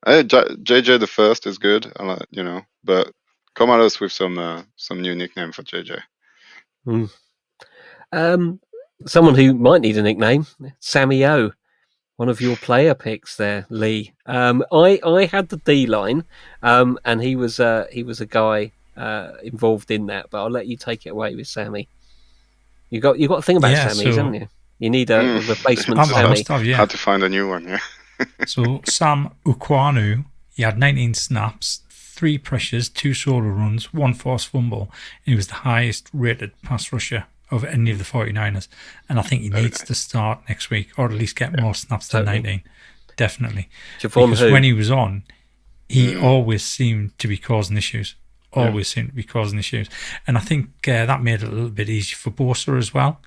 Speaker 5: JJ the first is good, but come at us with some new nickname for JJ.
Speaker 2: Someone who might need a nickname, Sammy O, one of your player picks there, Lee. I had the D line, and he was a guy involved in that, but I'll let you take it away with Sammy. You got to think about Sammy's, haven't you? You need a replacement Sammy.
Speaker 5: Had to find a new one, yeah.
Speaker 4: So Sam Ukwanu, he had 19 snaps, 3 pressures, 2 solo runs, 1 forced fumble, and he was the highest rated pass rusher of any of the 49ers. And I think he needs to start next week, or at least get more snaps than 19. Definitely. Because when he was on, he always seemed to be causing issues. And I think that made it a little bit easier for Bosa as well,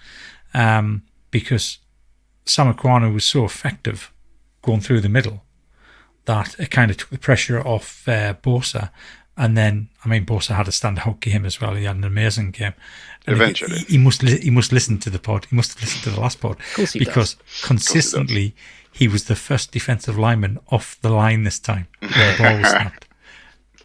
Speaker 4: because Sam Ukwanu was so effective going through the middle that it kind of took the pressure off Bosa. And then, Bosa had a standout game as well. He had an amazing game. And
Speaker 5: eventually.
Speaker 4: He must listen to the pod. He must have listened to the last pod. Because consistently, he was the first defensive lineman off the line this time. The ball was snapped.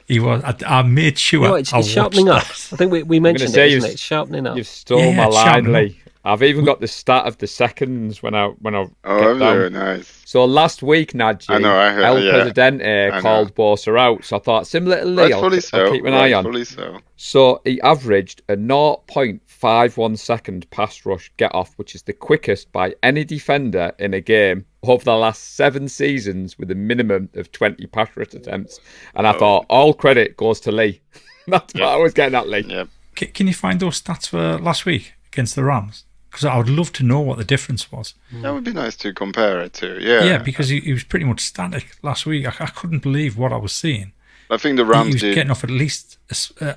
Speaker 4: He was. I made sure.
Speaker 2: It's sharpening up. I think we mentioned it, isn't it? It's sharpening up.
Speaker 3: You've stole my line, Lee. I've even got the stat of the seconds when I get down.
Speaker 5: Very nice.
Speaker 3: So last week, Nadgy,
Speaker 5: I heard,
Speaker 3: El Presidente called Bosa out. So I thought, similar to Lee, I'll keep an eye on. So he averaged a 0.51 second pass rush get off, which is the quickest by any defender in a game over the last 7 seasons with a minimum of 20 pass rush attempts. And I thought, all credit goes to Lee. That's what I was getting at, Lee.
Speaker 5: Yep.
Speaker 4: Can you find those stats for last week against the Rams? Because I would love to know what the difference was.
Speaker 5: That would be nice to compare it to, yeah.
Speaker 4: Yeah, because he was pretty much static last week. I couldn't believe what I was seeing.
Speaker 5: I think the Rams
Speaker 4: did. He was getting off at least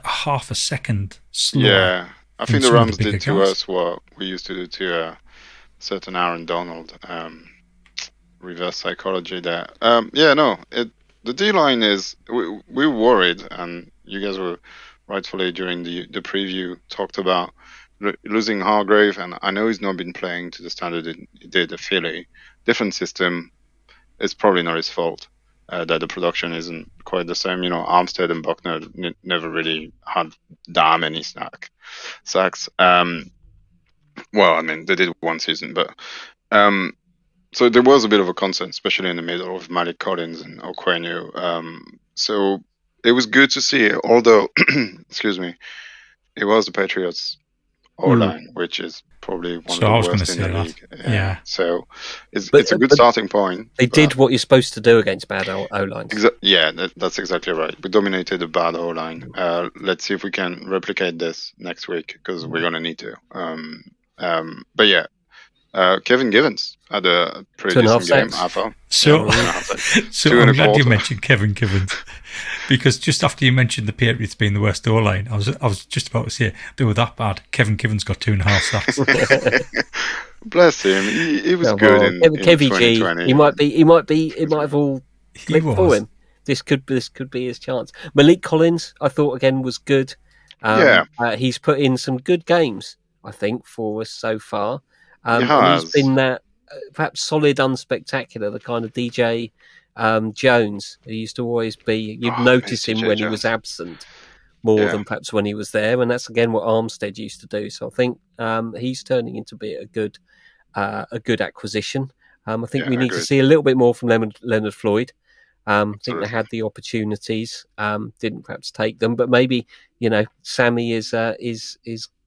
Speaker 4: half a second slower.
Speaker 5: Yeah, I think the Rams did to us what we used to do to certain Aaron Donald. Reverse psychology there. The D-line is... We were worried, and you guys were rightfully during the preview talked about losing Hargrave, and I know he's not been playing to the standard he did at Philly. Different system. It's probably not his fault that the production isn't quite the same. Armstead and Buckner never really had that many sacks. They did one season, but so there was a bit of a concern, especially in the middle of Malik Collins and Okwenu. So it was good to see, although, excuse me, it was the Patriots O-line, which is probably one of the worst in the league.
Speaker 4: Yeah.
Speaker 5: So it's a good starting point.
Speaker 2: They did what you're supposed to do against bad O-lines.
Speaker 5: That's exactly right. We dominated a bad O-line. Let's see if we can replicate this next week, because we're going to need to. Kevin Givens had a pretty decent game.
Speaker 4: So I'm glad you mentioned Kevin Givens, because just after you mentioned the Patriots being the worst O-line, I was just about to say they were that bad. Kevin Givens got 2.5 sacks.
Speaker 5: Bless him. He was good in
Speaker 2: Kevy
Speaker 5: 2020.
Speaker 2: G. It might have all clicked for him. This could be his chance. Malik Collins, I thought again was good. He's put in some good games, I think, for us so far. And he's been that perhaps solid, unspectacular, the kind of DJ Jones who used to always be. You'd notice him when he was absent more than perhaps when he was there, and that's again what Armstead used to do. So I think he's turning into be a good acquisition. I think we need to see a little bit more from Leonard Floyd. I think they had the opportunities, didn't perhaps take them, but maybe Sammy is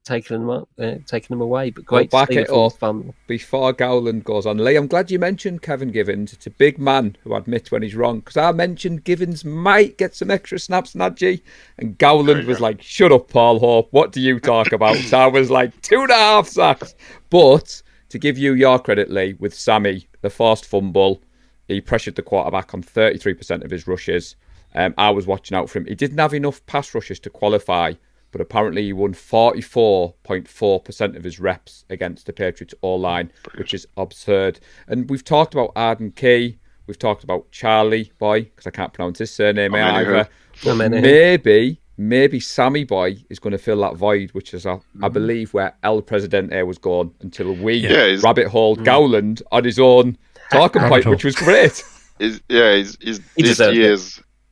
Speaker 2: taking them away, but great
Speaker 3: back
Speaker 2: to see
Speaker 3: it up fun. Before Gowland goes on. Lee, I'm glad you mentioned Kevin Givens. It's a big man who admits when he's wrong, because I mentioned Givens might get some extra snaps, Nadgy, and Gowland was like, shut up, Paul Hope, what do you talk about? So I was like, 2.5 sacks. But to give you your credit, Lee, with Sammy, the forced fumble, he pressured the quarterback on 33% of his rushes. I was watching out for him. He didn't have enough pass rushes to qualify, but apparently he won 44.4% of his reps against the Patriots all-line, which is absurd. And we've talked about Arden Key, we've talked about Charlie Boy, because I can't pronounce his surname either. But maybe Sammy Boy is going to fill that void, which is, I believe, where El Presidente was gone until we rabbit-holed Gowland on his own talking point, which was great.
Speaker 5: He's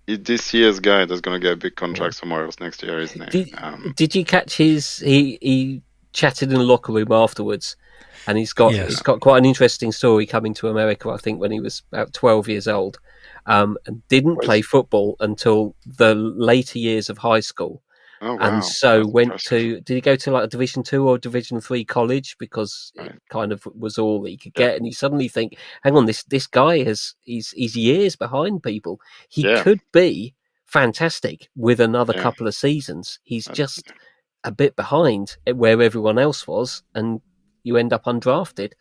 Speaker 5: this year's guy that's going to get a big contract somewhere else next year, isn't he?
Speaker 2: Did you catch his? He chatted in the locker room afterwards, and he's got quite an interesting story coming to America. I think when he was about 12 years old, and didn't play football until the later years of high school.
Speaker 5: Oh, wow.
Speaker 2: And so
Speaker 5: That's
Speaker 2: went
Speaker 5: impressive.
Speaker 2: did he go to like a Division 2 or Division 3 college because it kind of was all he could get, and you suddenly think, hang on, this guy he's years behind people. He could be fantastic with another couple of seasons. He's just a bit behind where everyone else was, and you end up undrafted.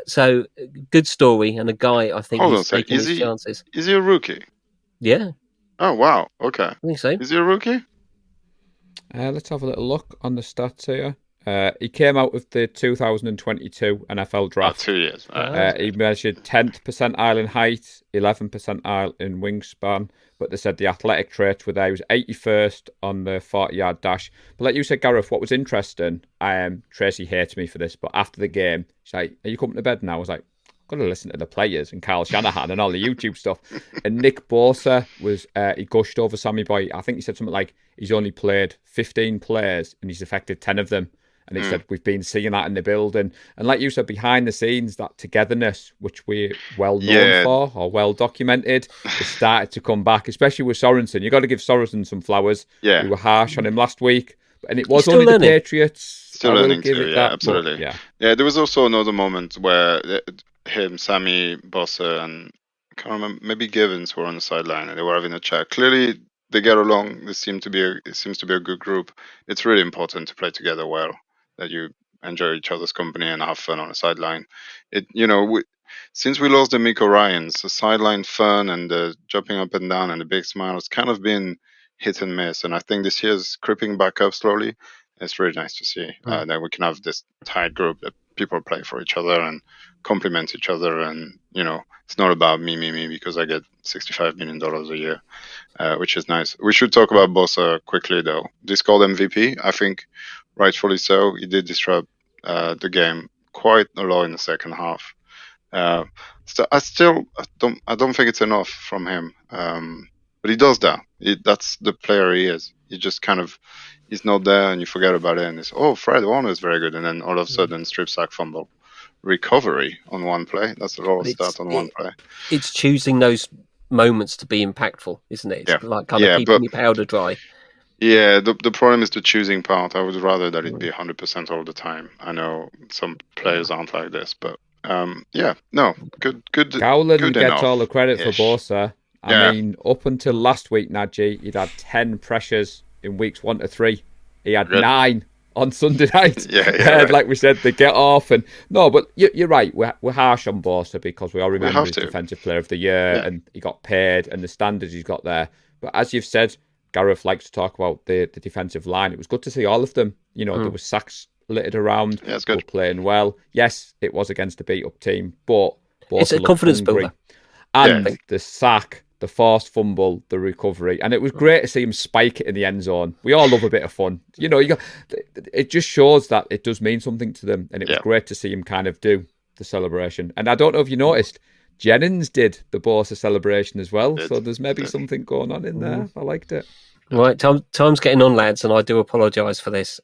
Speaker 2: So good story, and a guy I think he's taking his chances.
Speaker 5: Is he a rookie?
Speaker 2: Yeah.
Speaker 5: Oh, wow. Okay.
Speaker 2: I think so.
Speaker 5: Is he a rookie?
Speaker 3: Let's have a little look on the stats here. He came out of the 2022 NFL draft.
Speaker 5: 2 years.
Speaker 3: He measured 10th percentile in height, 11th percentile in wingspan, but they said the athletic traits were there. He was 81st on the 40-yard dash. But like you said, Gareth, what was interesting, Tracy hates me for this, but after the game, she's like, are you coming to bed now? I was like, got to listen to the players and Kyle Shanahan and all the YouTube stuff. And Nick Bosa he gushed over Sammy Boy. I think he said something like he's only played 15 players and he's affected 10 of them. And he said we've been seeing that in the building. And like you said, behind the scenes, that togetherness, which we're well known for or well documented, has started to come back, especially with Sorensen. You got to give Sorensen some flowers.
Speaker 5: Yeah.
Speaker 3: We were harsh on him last week. And it was only the Patriots.
Speaker 5: Still learning too,
Speaker 3: that,
Speaker 5: absolutely.
Speaker 3: But,
Speaker 5: there was also another moment where Sammy, Bossa, and I can't remember, maybe Givens were on the sideline and they were having a chat. Clearly, they get along. It seems to be a good group. It's really important to play together well, that you enjoy each other's company and have fun on the sideline. Since we lost the Miko Ryans, the sideline fun and the jumping up and down and the big smiles kind of been hit and miss. And I think this year's creeping back up slowly. It's really nice to see that we can have this tight group that people play for each other and complement each other. And, it's not about me, because I get $65 million a year, which is nice. We should talk about Bosa quickly, though. This called MVP, I think rightfully so. He did disrupt the game quite a lot in the second half. So I don't think it's enough from him. But he does that. That's the player he is. He just kind of, he's not there and you forget about it. And it's, Fred Warner is very good. And then all of a sudden, strip sack fumble. Recovery on one play. That's a lot of stats on one play.
Speaker 2: It's choosing those moments to be impactful, isn't it? It's like kind of keeping your powder dry.
Speaker 5: Yeah, the problem is the choosing part. I would rather that it be 100% all the time. I know some players aren't like this, but good.
Speaker 3: Gowland
Speaker 5: good
Speaker 3: gets
Speaker 5: enough.
Speaker 3: all the credit for Bosa. I mean, up until last week, Nadgy, he'd had 10 pressures in weeks 1 to 3. He had 9 on Sunday night. Like we said, they get off. But you're right. We're harsh on Bosa because we all remember his Defensive Player of the Year and he got paid and the standards he's got there. But as you've said, Gareth likes to talk about the defensive line. It was good to see all of them. There was sacks littered around.
Speaker 5: Yeah, it's good.
Speaker 3: Were playing well. Yes, it was against a beat-up team, but Bosa
Speaker 2: it's a confidence builder.
Speaker 3: And the sack, the forced fumble, the recovery. And it was great to see him spike it in the end zone. We all love a bit of fun. It just shows that it does mean something to them. And it was great to see him kind of do the celebration. And I don't know if you noticed, Jennings did the Bosa celebration as well. So there's maybe something going on in there. I liked it.
Speaker 2: Right, time's getting on, lads, and I do apologise for this.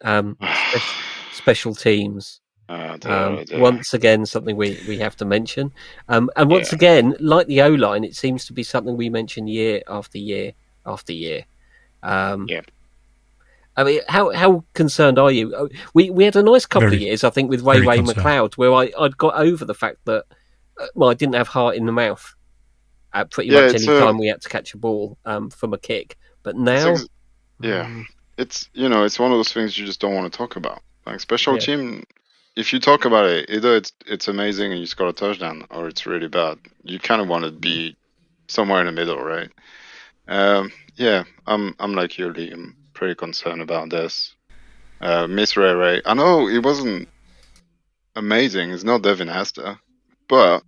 Speaker 2: Special teams. Once again, something we have to mention. And once again, like the O-line, it seems to be something we mention year after year after year. I mean, how concerned are you? We had a nice couple of years, I think, with Ray McLeod, where I'd got over the fact that I didn't have heart in the mouth at pretty much any time we had to catch a ball from a kick. But now,
Speaker 5: it's one of those things you just don't want to talk about. Like special team, if you talk about it, either it's amazing and you score a touchdown, or it's really bad. You kind of want to be somewhere in the middle, right? I'm like you, Lee. I'm pretty concerned about this. Miss Ray Ray, I know it wasn't amazing. It's not Devin Hester, but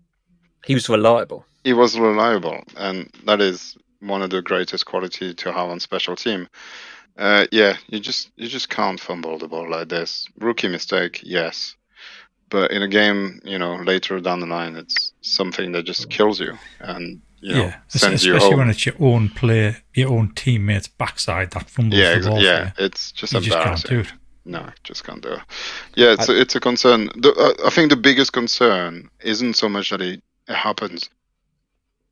Speaker 2: he was reliable.
Speaker 5: He was reliable, and that is one of the greatest qualities to have on special team. Yeah, you just can't fumble the ball like this. Rookie mistake, yes, but in a game, later down the line, it's something that just kills you and sends you home.
Speaker 4: Especially when it's your own player, your own teammate's backside that fumbles the ball.
Speaker 5: Yeah, it's just
Speaker 4: you
Speaker 5: embarrassing.
Speaker 4: Just can't do it.
Speaker 5: No, just can't do it. Yeah, it's a concern. I think the biggest concern isn't so much that it happens,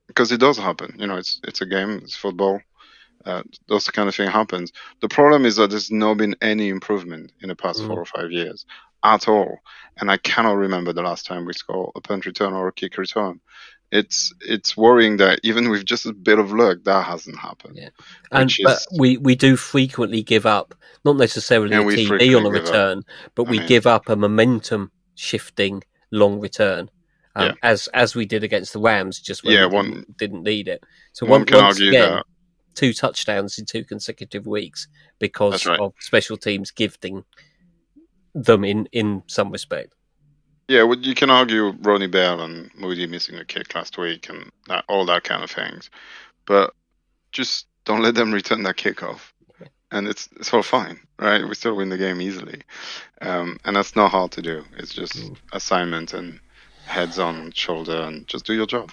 Speaker 5: because it does happen. It's a game, it's football. Those kind of thing happens. The problem is that there's not been any improvement in the past 4 or 5 years at all, and I cannot remember the last time we scored a punt return or a kick return. It's worrying that even with just a bit of luck, that hasn't happened.
Speaker 2: Yeah, but we do frequently give up, not necessarily a TD on a return, but we give up a momentum shifting long return. As we did against the Rams, just when we didn't need it. So
Speaker 5: one can argue
Speaker 2: again,
Speaker 5: that
Speaker 2: 2 touchdowns in 2 consecutive weeks because of special teams gifting them in some respect.
Speaker 5: Yeah, well, you can argue Ronnie Bell and Moody missing a kick last week and all that kind of things, but just don't let them return that kickoff, and it's all fine, right? We still win the game easily, and that's not hard to do. It's just assignment and heads on shoulder and just do your job.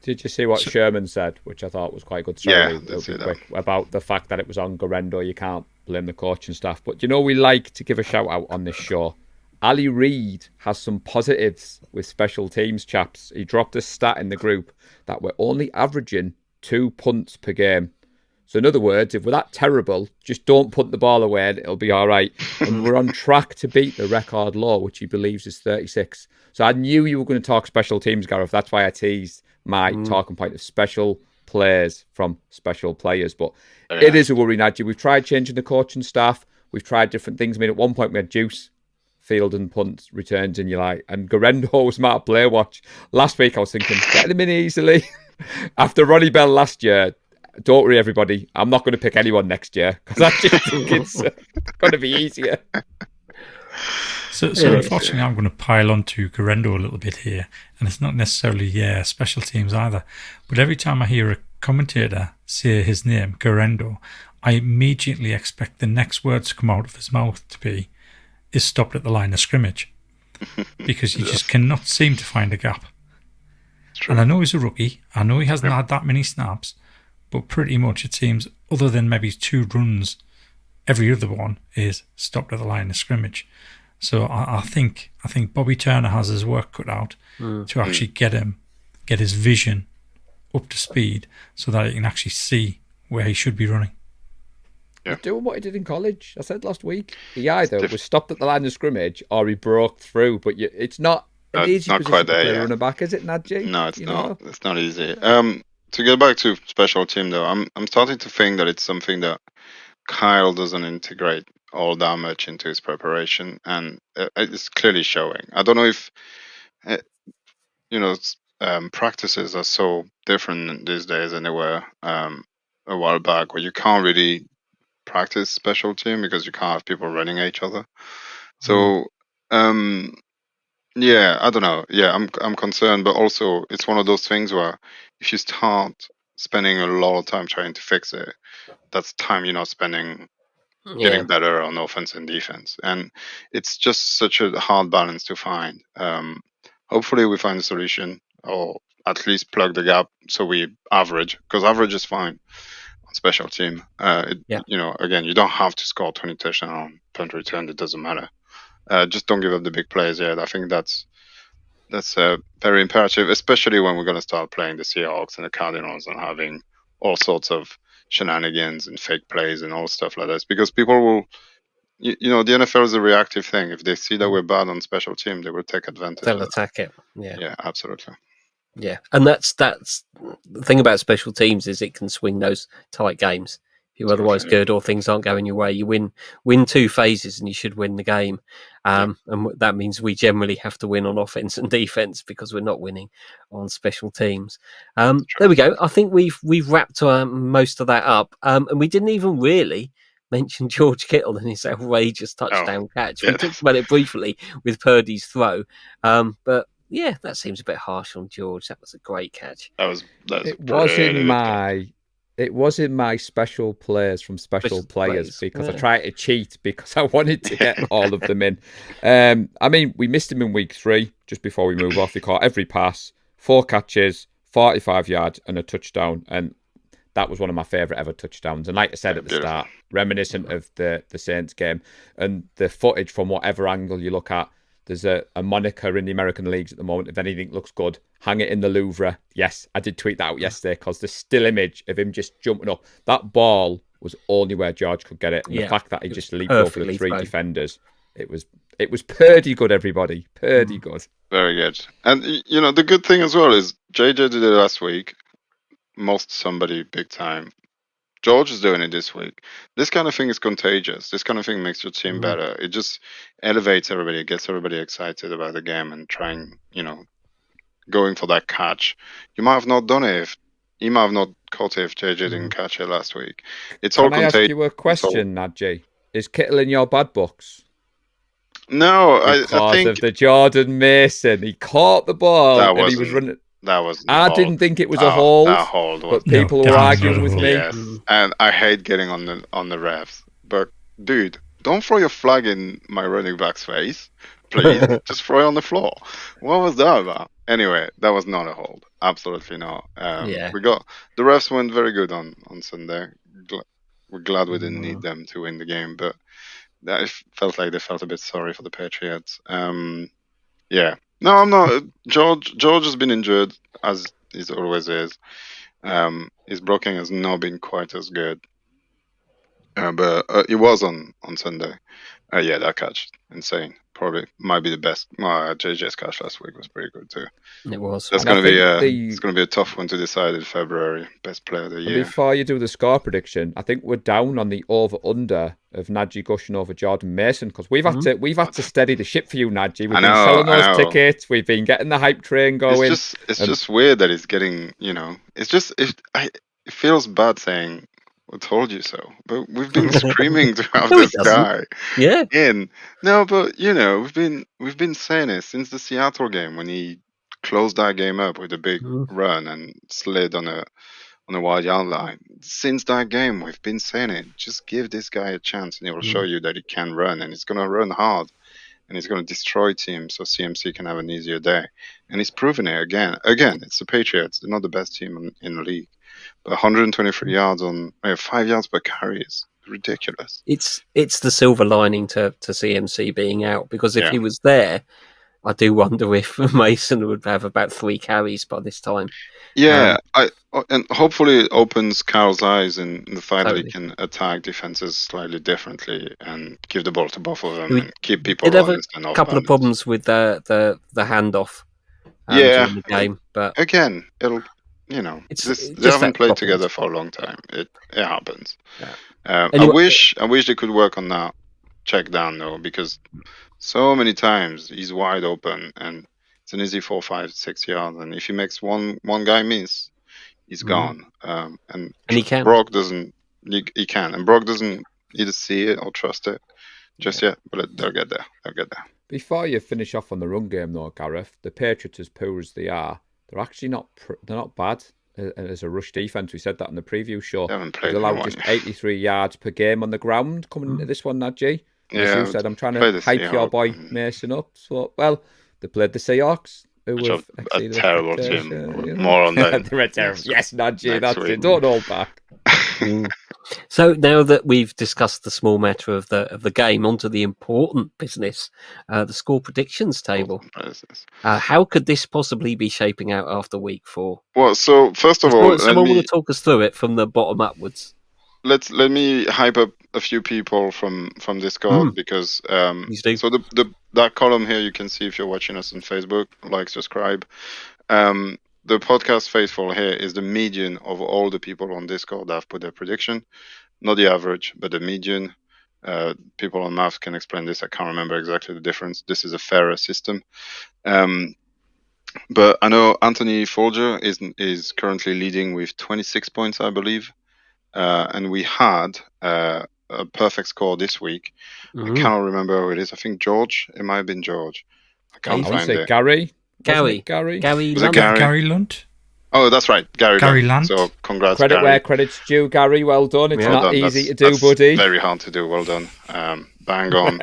Speaker 3: Did you see what Sherman said, which I thought was quite good? Sorry, quick, about the fact that it was on Garendo. You can't blame the coach and staff, but we like to give a shout out on this show. Ali Reid has some positives with special teams, chaps. He dropped a stat in the group that we're only averaging 2 punts per game. So in other words, if we're that terrible, just don't punt the ball away and it'll be all right. And we're on track to beat the record low, which he believes is 36. So I knew you were going to talk special teams, Gareth. That's why I teased my talking point of special players from special players. But it is a worry, Nadgy. We've tried changing the coaching staff. We've tried different things. I mean, at one point we had Juice field and punt returns and and Garendo was my player watch. Last week I was thinking, get him in easily. After Ronnie Bell last year, don't worry everybody, I'm not going to pick anyone next year because I just think it's going to be easier.
Speaker 4: So unfortunately I'm going to pile on to Garendo a little bit here, and it's not necessarily special teams either, but every time I hear a commentator say his name, Garendo, I immediately expect the next words to come out of his mouth to be, is stopped at the line of scrimmage, because he just cannot seem to find a gap. And I know he's a rookie. I know he hasn't had that many snaps, but pretty much it seems, other than maybe 2 runs, every other one is stopped at the line of scrimmage. So I think Bobby Turner has his work cut out to actually get his vision up to speed so that he can actually see where he should be running.
Speaker 3: He's doing what he did in college. I said last week, he either was stopped at the line of scrimmage or he broke through. But it's not an easy position to play running back, is it, Nadgy?
Speaker 5: No, it's not. It's not easy. To get back to special team, though, I'm starting to think that it's something that Kyle doesn't integrate all that much into his preparation, and it's clearly showing. I don't know if practices are so different these days than they were a while back, where you can't really practice special team because you can't have people running at each other. So I don't know. I'm concerned, but also it's one of those things where if you start spending a lot of time trying to fix it, that's time you're not spending getting better on offense and defense, and it's just such a hard balance to find. Hopefully we find a solution, or at least plug the gap so we average, because average is fine on special team. Again, you don't have to score 20 touchdowns on punt return. It doesn't matter. Just don't give up the big plays. I think that's very imperative, especially when we're going to start playing the Seahawks and the Cardinals and having all sorts of shenanigans and fake plays and all stuff like this. Because people will, the NFL is a reactive thing. If they see that we're bad on special team, they will take advantage.
Speaker 2: They'll attack it.
Speaker 5: Yeah, absolutely.
Speaker 2: Yeah, and that's the thing about special teams is it can swing those tight games. If you're otherwise good or things aren't going your way, you win 2 phases and you should win the game. And that means we generally have to win on offense and defense because we're not winning on special teams. There we go. I think we've wrapped most of that up, and we didn't even really mention George Kittle and his outrageous touchdown catch. We talked about it briefly with Purdy's throw, but yeah, that seems a bit harsh on George. That was a great catch.
Speaker 3: It was in my special players from special players because I tried to cheat because I wanted to get all of them in. I mean, we missed him in week 3 just before we move off. He caught every pass, 4 catches, 45 yards, and a touchdown, and that was one of my favourite ever touchdowns. And like I said at the start, reminiscent of the Saints game, and the footage from whatever angle you look at. There's a moniker in the American leagues at the moment. If anything looks good, hang it in the Louvre. Yes, I did tweet that out yesterday because the still image of him just jumping up. That ball was only where George could get it. And the fact that he just leaped over the 3 defenders, it was Purdy good, everybody. Purdy good.
Speaker 5: Very good. And, the good thing as well is JJ did it last week. Most somebody big time. George is doing it this week. This kind of thing is contagious. This kind of thing makes your team better. It just elevates everybody. It gets everybody excited about the game and trying, going for that catch. You might have not done it you might have not caught it if JJ didn't catch it last week. It's all contagious.
Speaker 3: Can I ask you a question, Nadgy? Is Kittle in your bad books?
Speaker 5: No,
Speaker 3: because
Speaker 5: I think
Speaker 3: of the Jordan Mason. He caught the ball and he was running.
Speaker 5: That was.
Speaker 3: I didn't think it was a hold.
Speaker 5: That hold was.
Speaker 3: But people were arguing with me.
Speaker 5: Yes, and I hate getting on the refs. But dude, don't throw your flag in my running back's face, please. Just throw it on the floor. What was that about? Anyway, that was not a hold. Absolutely not. We got the refs went very good on Sunday. We're glad we didn't need them to win the game, but it felt like they felt a bit sorry for the Patriots. Yeah. No, I'm not. George has been injured, as he always is. His blocking has not been quite as good. But it was on Sunday. That catch, insane. Probably might be the best. JJ's catch last week was pretty good too.
Speaker 2: It was.
Speaker 5: That's going to be it's going to be a tough one to decide in February. Best player of the year.
Speaker 3: Before you do the score prediction, I think we're down on the over/under of Nadgy gushing over Jordan Mason because we've had to steady the ship for you, Nadgy. We've been selling those tickets. We've been getting the hype train going.
Speaker 5: It's just weird that it's getting. It feels bad saying. I told you so, but we've been screaming to have this guy.
Speaker 2: Yeah.
Speaker 5: No, but we've been saying it since the Seattle game when he closed that game up with a big run and slid on a wide yard line. Since that game, we've been saying it. Just give this guy a chance, and he will show you that he can run, and he's gonna run hard, and he's gonna destroy teams, so CMC can have an easier day. And he's proven it again. Again, it's the Patriots. They're not the best team in the league. But 123 yards on 5 yards per carry is ridiculous.
Speaker 2: It's the silver lining to CMC being out because if he was there, I do wonder if Mason would have about 3 carries by this time.
Speaker 5: Yeah, and hopefully it opens Carroll's eyes in the fact that he can attack defenses slightly differently and give the ball to both of them and keep people honest and off.
Speaker 2: A couple of problems with the handoff during the game, but
Speaker 5: again, it'll. They haven't played together for a long time. It happens. Yeah. Anyway, I wish they could work on that check down though, because so many times he's wide open and it's an easy 4, 5, 6 yards, and if he makes one guy miss, he's gone. And he can. Brock doesn't. He can, and Brock doesn't either see it or trust it just yet. But they'll get there.
Speaker 3: Before you finish off on the run game though, Gareth, the Patriots, as poor as they are. They're actually not bad as a rush defense. We said that on the preview show. They allowed just 83 yards per game on the ground coming into this one, Nadgy. As you said, I'm trying to hype your boy Mason up. So, they played the Seahawks, who were
Speaker 5: a terrible team. More on that.
Speaker 3: They're terrible. Yes, Nadgy, that's it. Don't hold back.
Speaker 2: So now that we've discussed the small matter of the game, onto the important business, the score predictions table. How could this possibly be shaping out after week 4?
Speaker 5: Well, so first of all,
Speaker 2: someone will talk us through it from the bottom upwards.
Speaker 5: Let me hype up a few people from Discord because so that column here you can see if you're watching us on Facebook, like, subscribe. The podcast faithful here is the median of all the people on Discord that have put their prediction. Not the average, but the median. People on math can explain this. I can't remember exactly the difference. This is a fairer system. But I know Anthony Folger is currently leading with 26 points, I believe. And we had a perfect score this week. I
Speaker 2: Mm.
Speaker 5: cannot remember who it is. I think George. It might have been George. I can't
Speaker 3: I would
Speaker 5: find
Speaker 3: say
Speaker 5: it.
Speaker 3: Gary.
Speaker 2: Gary.
Speaker 3: Gary.
Speaker 5: Was it Gary?
Speaker 4: Gary Lunt.
Speaker 5: Oh, that's right, Gary
Speaker 4: Gary
Speaker 5: Lunt.
Speaker 4: Lunt.
Speaker 5: So congrats,
Speaker 3: Credit
Speaker 5: Gary.
Speaker 3: where credit's due, Gary. Well done. It's
Speaker 2: Yeah.
Speaker 3: not
Speaker 5: Well done.
Speaker 3: easy to do,
Speaker 5: That's
Speaker 3: buddy.
Speaker 5: very hard to do. Well done. Bang on.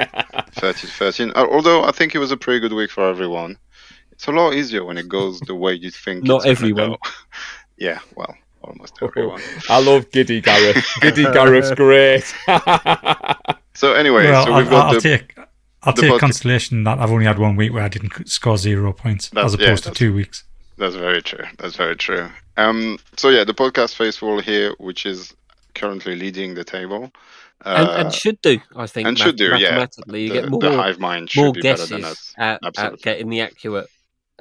Speaker 5: 30-13. Although I think it was a pretty good week for everyone. It's a lot easier when it goes the way you think
Speaker 2: Not
Speaker 5: it's gonna
Speaker 2: everyone.
Speaker 5: go. Yeah, well, almost everyone.
Speaker 3: I love Giddy Gareth. Giddy Gareth's great.
Speaker 5: So anyway,
Speaker 4: Well,
Speaker 5: so we've got
Speaker 4: I'll take
Speaker 5: podcast-
Speaker 4: consolation that I've only had 1 week where I didn't score 0 points, as opposed to 2 weeks.
Speaker 5: That's very true. That's very true. So yeah, the podcast faithful here, which is currently leading the table,
Speaker 2: And should do, I think.
Speaker 5: and should do, yeah.
Speaker 2: mathematically. You get
Speaker 5: the hive mind should
Speaker 2: more
Speaker 5: be better than
Speaker 2: guesses
Speaker 5: us.
Speaker 2: at getting the accurate.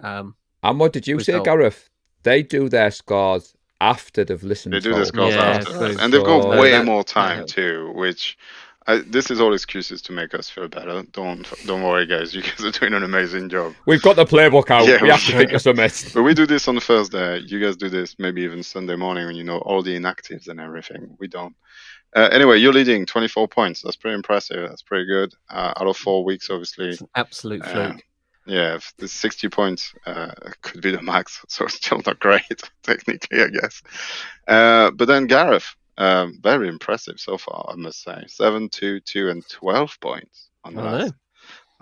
Speaker 3: And what did you say,
Speaker 2: Result.
Speaker 3: Gareth? They do their scores after they've listened
Speaker 5: They
Speaker 3: to
Speaker 5: do the scores
Speaker 2: Yeah,
Speaker 5: after,
Speaker 2: true.
Speaker 5: and they've got
Speaker 3: So
Speaker 5: way
Speaker 2: that-
Speaker 5: more time
Speaker 2: yeah.
Speaker 5: too. Which this is all excuses to make us feel better. Don't worry, guys. You guys are doing an amazing job.
Speaker 3: We've got the playbook out.
Speaker 5: Yeah,
Speaker 3: we have to think of something.
Speaker 5: But we do this on Thursday. You guys do this maybe even Sunday morning when you know all the inactives and everything. We don't. Anyway, you're leading 24 points. That's pretty impressive. That's pretty good. Out of 4 weeks, obviously.
Speaker 2: It's an absolute fluke.
Speaker 5: Yeah, if the 60 points could be the max, so it's still not great, technically, I guess. But then Gareth, very impressive so far, I must say. 7, 2, 2, and 12 points on the
Speaker 2: I know.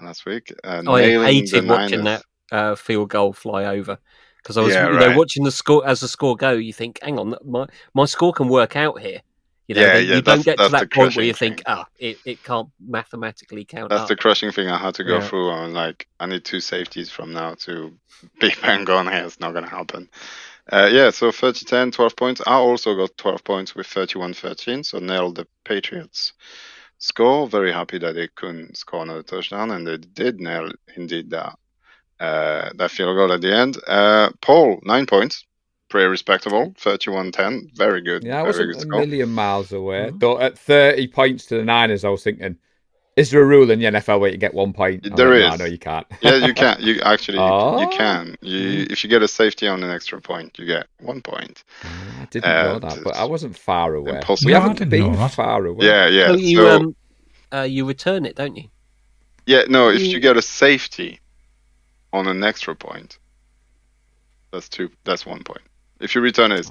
Speaker 5: last week.
Speaker 2: I
Speaker 5: Nailing
Speaker 2: hated
Speaker 5: the
Speaker 2: watching
Speaker 5: Niners.
Speaker 2: that field goal fly over because I was,
Speaker 5: Yeah,
Speaker 2: you know,
Speaker 5: right.
Speaker 2: watching the score as the score go. You think, hang on, my score can work out here. You know,
Speaker 5: Yeah,
Speaker 2: you
Speaker 5: that's-
Speaker 2: don't get to
Speaker 5: that's the
Speaker 2: that point where you
Speaker 5: crushing
Speaker 2: think,
Speaker 5: thing.
Speaker 2: it can't mathematically count
Speaker 5: That's
Speaker 2: up.
Speaker 5: the crushing thing I had to go
Speaker 2: Yeah.
Speaker 5: through. I'm like, I need 2 safeties from now to be bang on here. It's not going to happen. Yeah, so 30-10, 12 points. I also got 12 points with 31-13, so nailed the Patriots score. Very happy that they couldn't score another touchdown, and they did nail indeed that field goal at the end. Paul, 9 points. Pretty respectable. 31-10. Very good.
Speaker 3: Yeah, I
Speaker 5: very
Speaker 3: wasn't
Speaker 5: good
Speaker 3: a
Speaker 5: score.
Speaker 3: million miles away.
Speaker 2: Mhm.
Speaker 3: Though at 30 points to the Niners, I was thinking, is there a rule in the NFL where you get 1 point? I'm
Speaker 5: There
Speaker 3: like,
Speaker 5: is.
Speaker 3: No, you can't.
Speaker 5: Yeah, you can. You actually you
Speaker 3: Oh.
Speaker 5: can. If you get a safety on an extra point, you get 1 point.
Speaker 3: I didn't know that, but I wasn't far away.
Speaker 5: Impossible.
Speaker 3: We
Speaker 4: Yeah, I
Speaker 3: haven't
Speaker 4: didn't
Speaker 3: been
Speaker 4: know that.
Speaker 3: far away.
Speaker 5: Yeah, yeah.
Speaker 2: So you return it, don't you?
Speaker 5: Yeah, no. If
Speaker 2: you-
Speaker 5: you get a safety on an extra point, that's 1 point. If you return it,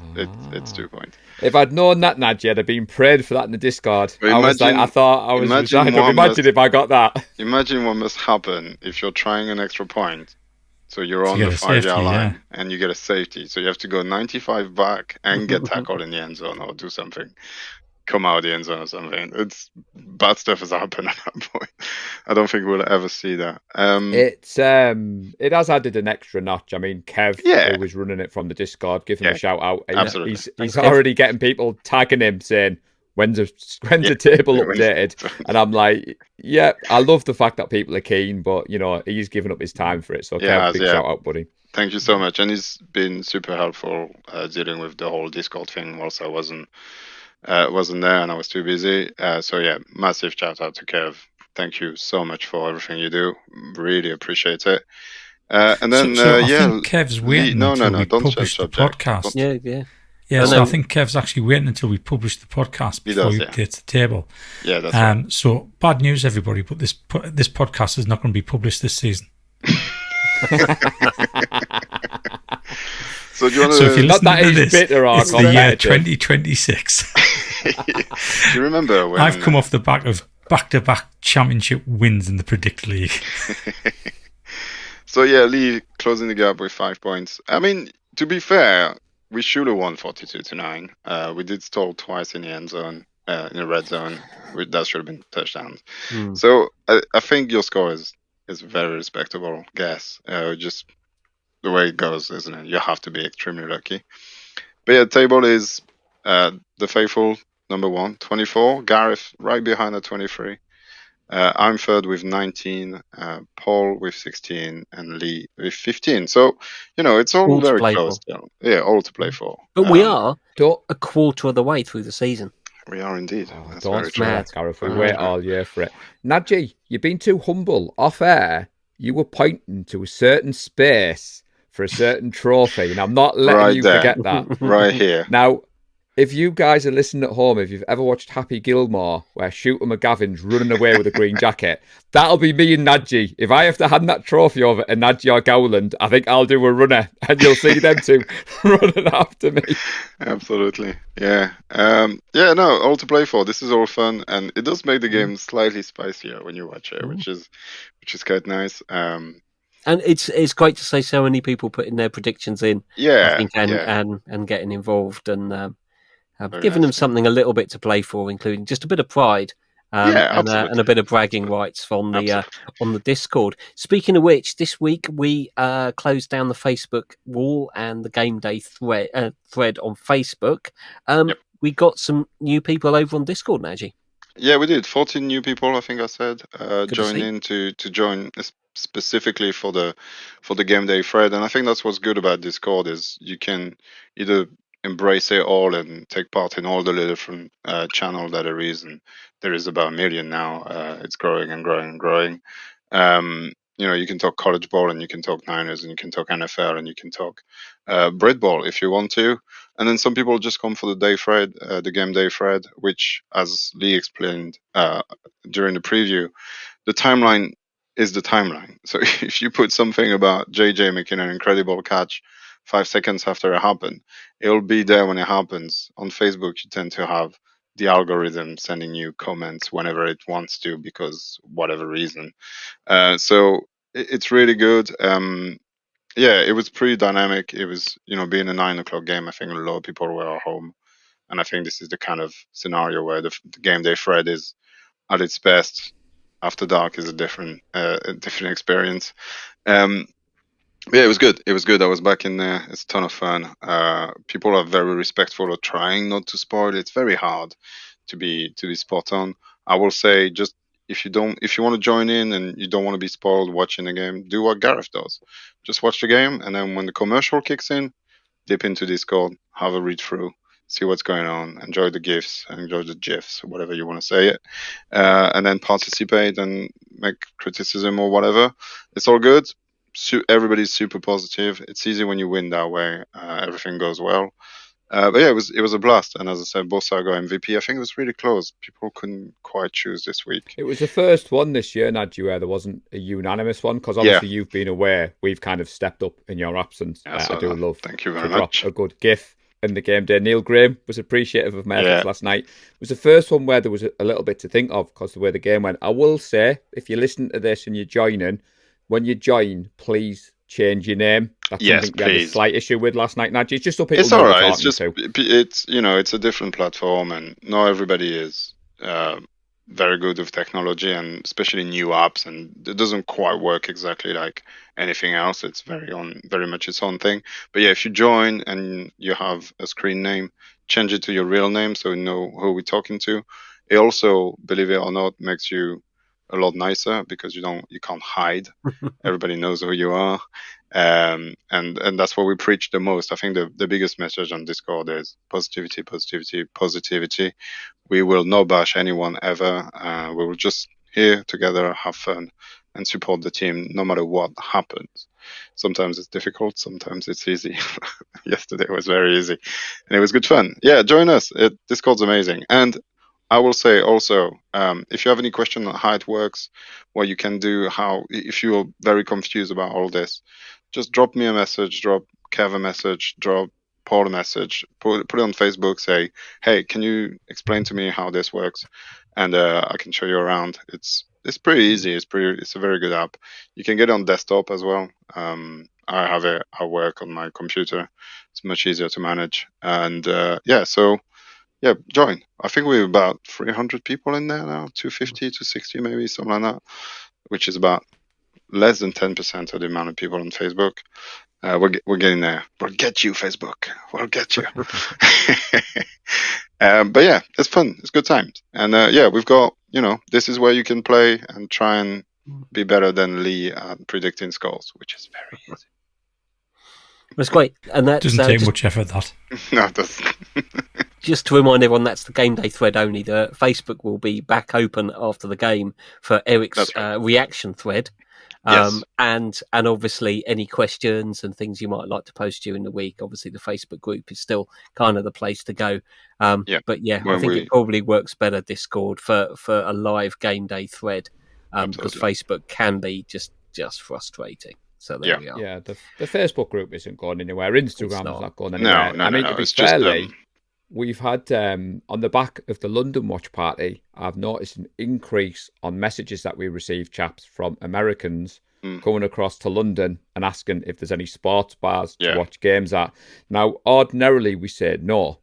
Speaker 5: it's 2 points.
Speaker 3: If I'd known that, Nadgy, I'd have been prayed for that in the Discord.
Speaker 5: But
Speaker 3: I thought I was
Speaker 5: imagine
Speaker 3: resigned.
Speaker 5: Mohammed-
Speaker 3: Imagine if I got that.
Speaker 5: Imagine what must happen if you're trying an extra point. So you're
Speaker 4: To
Speaker 5: on
Speaker 4: get
Speaker 5: the
Speaker 4: a
Speaker 5: 5-yard
Speaker 4: safety,
Speaker 5: line
Speaker 4: yeah.
Speaker 5: and you get a safety. So you have to go 95 back and get tackled in the end zone or do something. Come out of the end zone or something. It's bad stuff has happened at that point. I don't think we'll ever see that.
Speaker 3: It has added an extra notch. I mean, Kev,
Speaker 5: Yeah.
Speaker 3: who was running it from the Discord, give him
Speaker 5: Yeah,
Speaker 3: a shout out.
Speaker 5: absolutely.
Speaker 3: He's
Speaker 2: Thanks, Kev.
Speaker 3: already getting people tagging him saying, when's the table
Speaker 5: Yeah, when's-
Speaker 3: updated? And I'm like, yeah, I love the fact that people are keen, but you know, he's given up his time for it. So
Speaker 5: Yeah,
Speaker 3: Kev, big
Speaker 5: yeah.
Speaker 3: shout out, buddy.
Speaker 5: Thank you so much. And he's been super helpful dealing with the whole Discord thing whilst I wasn't there and I was too busy. So yeah, massive shout out to Kev. Thank you so much for everything you do. Really appreciate it. And then
Speaker 4: So I
Speaker 5: yeah,
Speaker 4: think Kev's waiting
Speaker 5: no,
Speaker 4: until we
Speaker 5: don't
Speaker 4: publish
Speaker 5: change
Speaker 4: the
Speaker 5: subject.
Speaker 4: podcast.
Speaker 2: Yeah.
Speaker 4: Yeah,
Speaker 2: And
Speaker 4: so
Speaker 2: then-
Speaker 4: I think Kev's actually waiting until we publish the podcast
Speaker 5: He
Speaker 4: before
Speaker 5: does,
Speaker 4: he
Speaker 5: yeah.
Speaker 4: updates the table.
Speaker 5: Yeah, that's right.
Speaker 4: So bad news, everybody, but this podcast is not going to be published this season.
Speaker 5: So do you want
Speaker 4: So if you
Speaker 5: to?
Speaker 3: Not
Speaker 4: listen
Speaker 3: that
Speaker 4: to
Speaker 3: he's
Speaker 4: this,
Speaker 3: bitter or
Speaker 4: it's the year
Speaker 3: competitive.
Speaker 4: 2026.
Speaker 5: Do you remember when
Speaker 4: I've come off the back of back-to-back championship wins in the Predict League.
Speaker 5: So yeah, Lee closing the gap with 5 points. I mean, to be fair, we should have won 42-9. We did stall twice in the end zone, in the red zone. That should have been touchdowns.
Speaker 2: Mm.
Speaker 5: So I think your score is very respectable. Guess just the way it goes, isn't it? You have to be extremely lucky. But yeah, table is the faithful number 1, 24. Gareth right behind at 23. I'm third with 19, Paul with 16, and Lee with 15. So, you know, it's all
Speaker 2: All to
Speaker 5: very
Speaker 2: play
Speaker 5: close still. Yeah, all to play for.
Speaker 2: But we are
Speaker 3: Don't,
Speaker 2: a quarter of the way through the season.
Speaker 5: We are indeed. That's
Speaker 3: don't
Speaker 5: very true.
Speaker 3: swear,
Speaker 2: mad.
Speaker 3: Gareth. We
Speaker 2: I
Speaker 3: wait
Speaker 5: know.
Speaker 3: all year for it. Nadgy, you've been too humble. Off air, you were pointing to a certain space for a certain trophy, and I'm not letting
Speaker 5: Right
Speaker 3: you
Speaker 5: there.
Speaker 3: forget that.
Speaker 5: Right here.
Speaker 3: Now, if you guys are listening at home, if you've ever watched Happy Gilmore, where Shooter McGavin's running away with a green jacket, that'll be me and Nadgy. If I have to hand that trophy over to Nadgy or Gowland, I think I'll do a runner, and you'll see them two running after me.
Speaker 5: Absolutely. Yeah. No, all to play for. This is all fun, and it does make the game slightly spicier when you watch it, which is quite nice.
Speaker 2: And it's great to see so many people putting their predictions in.
Speaker 5: Yeah,
Speaker 2: I think,
Speaker 5: yeah.
Speaker 2: and getting involved and
Speaker 5: Very
Speaker 2: giving them
Speaker 5: nice.
Speaker 2: something a little bit to play for, including just a bit of pride.
Speaker 5: Yeah,
Speaker 2: And a
Speaker 5: absolutely.
Speaker 2: bit of bragging rights on the Discord. Speaking of which, this week we closed down the Facebook wall and the game day thread on Facebook.
Speaker 5: Yep.
Speaker 2: We got some new people over on Discord, Nadgy.
Speaker 5: Yeah, we did. 14 new people, I think I said,
Speaker 2: to
Speaker 5: join
Speaker 2: see.
Speaker 5: in to join specifically for the game day thread. And I think that's what's good about Discord is you can either embrace it all and take part in all the different channel that there is, and there is about 1 million now. It's growing and growing and growing. You can talk college ball, and you can talk Niners, and you can talk NFL, and you can talk Brit ball if you want to. And then some people just come for the day thread, the game day thread, which, as Lee explained during the preview, the timeline is the timeline. So if you put something about JJ making an incredible catch 5 seconds after it happened, it'll be there when it happens. On Facebook, you tend to have the algorithm sending you comments whenever it wants to, because whatever reason. So it's really good. It was pretty dynamic. It was, being a 9 o'clock game, I think a lot of people were at home. And I think this is the kind of scenario where the game day thread is at its best. After dark is a different experience. It was good. It was good. I was back in there. It's a ton of fun. People are very respectful of trying not to spoil. It's very hard to be spot on. I will say, just if you want to join in and you don't want to be spoiled watching the game, do what Gareth does. Just watch the game, and then when the commercial kicks in, dip into Discord, have a read through, see what's going on, enjoy the gifs, enjoy the gifs, whatever you want to say it, and then participate and make criticism or whatever. It's all good. Everybody's super positive. It's easy when you win that way. Everything goes well. But yeah, it was a blast. And as I said, both sides got MVP. I think it was really close. People couldn't quite choose this week.
Speaker 3: It was the first one this year, Nadgy, where there wasn't a unanimous one, because obviously you've been aware. We've kind of stepped up in your absence.
Speaker 5: Yeah,
Speaker 3: I do love
Speaker 5: Thank you very
Speaker 3: to drop
Speaker 5: much.
Speaker 3: a good gif in the game day. Neil Graham was appreciative of my efforts last night. It was the first one where there was a little bit to think of because the way the game went. I will say, if you listen to this and you're joining, when you join, please change your name. That's something we had a slight issue with last night, Nadgy. It's just so people
Speaker 5: it's
Speaker 3: know
Speaker 5: all
Speaker 3: what
Speaker 5: right.
Speaker 3: we're
Speaker 5: It's just
Speaker 3: talking
Speaker 5: it's a different platform, and not everybody is very good with technology, and especially new apps, and it doesn't quite work exactly like anything else. It's very much its own thing. But yeah, if you join and you have a screen name, change it to your real name so you know who we're talking to. It also, believe it or not, makes you a lot nicer because you can't hide. Everybody knows who you are. And that's what we preach the most. I think the biggest message on Discord is positivity, positivity, positivity. We will not bash anyone ever. We will just here together, have fun, and support the team no matter what happens. Sometimes it's difficult, sometimes it's easy. Yesterday was very easy, and it was good fun. Yeah, join us. Discord's amazing. And I will say also, if you have any question on how it works, what you can do, if you're very confused about all this, just drop me a message, drop Kev a message, drop Paul a message, put it on Facebook, say, hey, can you explain to me how this works? And I can show you around. It's pretty easy. It's a very good app. You can get it on desktop as well. I have it at work on my computer. It's much easier to manage. And yeah, join. I think we're about 300 people in there now, 250 to 60 maybe, something like that, which is about less than 10% of the amount of people on Facebook. We're getting there. We'll get you, Facebook. We'll get you. But yeah, it's fun. It's good times. And we've got, this is where you can play and try and be better than Lee at predicting scores, which is very easy.
Speaker 2: That's great. And that
Speaker 4: doesn't take much effort, that.
Speaker 5: No, it doesn't.
Speaker 2: Just to remind everyone, that's the game day thread only. The Facebook will be back open after the game for Eric's reaction thread.
Speaker 5: Yes.
Speaker 2: And obviously any questions and things you might like to post during the week, obviously the Facebook group is still kind of the place to go.
Speaker 5: Yeah.
Speaker 2: But yeah, I
Speaker 5: When
Speaker 2: think
Speaker 5: we
Speaker 2: it probably works better Discord for a live game day thread, because
Speaker 5: absolutely.
Speaker 2: Facebook can be just frustrating. So there
Speaker 5: Yeah.
Speaker 2: we are.
Speaker 3: Yeah, the Facebook group isn't going anywhere.
Speaker 2: It's
Speaker 3: Instagram's not going
Speaker 5: No,
Speaker 3: anywhere.
Speaker 5: no,
Speaker 3: I
Speaker 5: no,
Speaker 3: mean,
Speaker 5: no.
Speaker 3: to be
Speaker 5: It's just
Speaker 3: fairly, we've had on the back of the London watch party, I've noticed an increase on messages that we receive, chaps, from Americans going across to London and asking if there's any sports bars to
Speaker 5: Yeah.
Speaker 3: watch games at. Now, ordinarily we say no,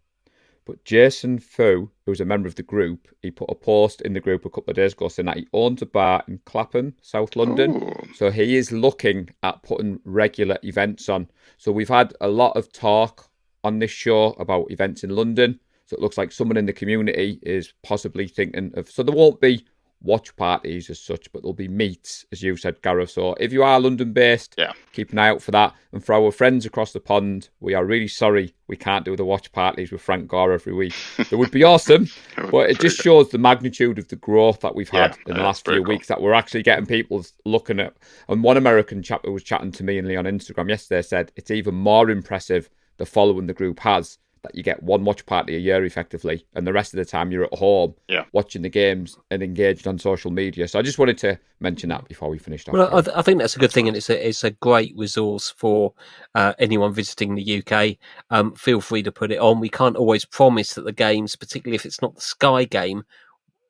Speaker 3: but Jason Fu, who's a member of the group, he put a post in the group a couple of days ago saying that he owns a bar in Clapham, South London.
Speaker 5: Oh.
Speaker 3: So he is looking at putting regular events on. So we've had a lot of talk on this show about events in London. So it looks like someone in the community is possibly thinking of... So there won't be watch parties as such, but there'll be meets, as you said, Gareth. So if you are London-based,
Speaker 5: Yeah.
Speaker 3: keep an eye out for that. And for our friends across the pond, we are really sorry we can't do the watch parties with Frank Gore every week. That would be awesome, but it just shows the magnitude of the growth that we've had in the last few weeks, that we're actually getting people looking at. And one American chap who was chatting to me and Lee on Instagram yesterday said it's even more impressive the following the group has, that you get one watch party a year effectively, and the rest of the time you're at home watching the games and engaged on social media. So I just wanted to mention that before we finished off.
Speaker 2: Well, I think that's a good thing, and it's a great resource for anyone visiting the UK. Feel free to put it on. We can't always promise that the games, particularly if it's not the Sky game,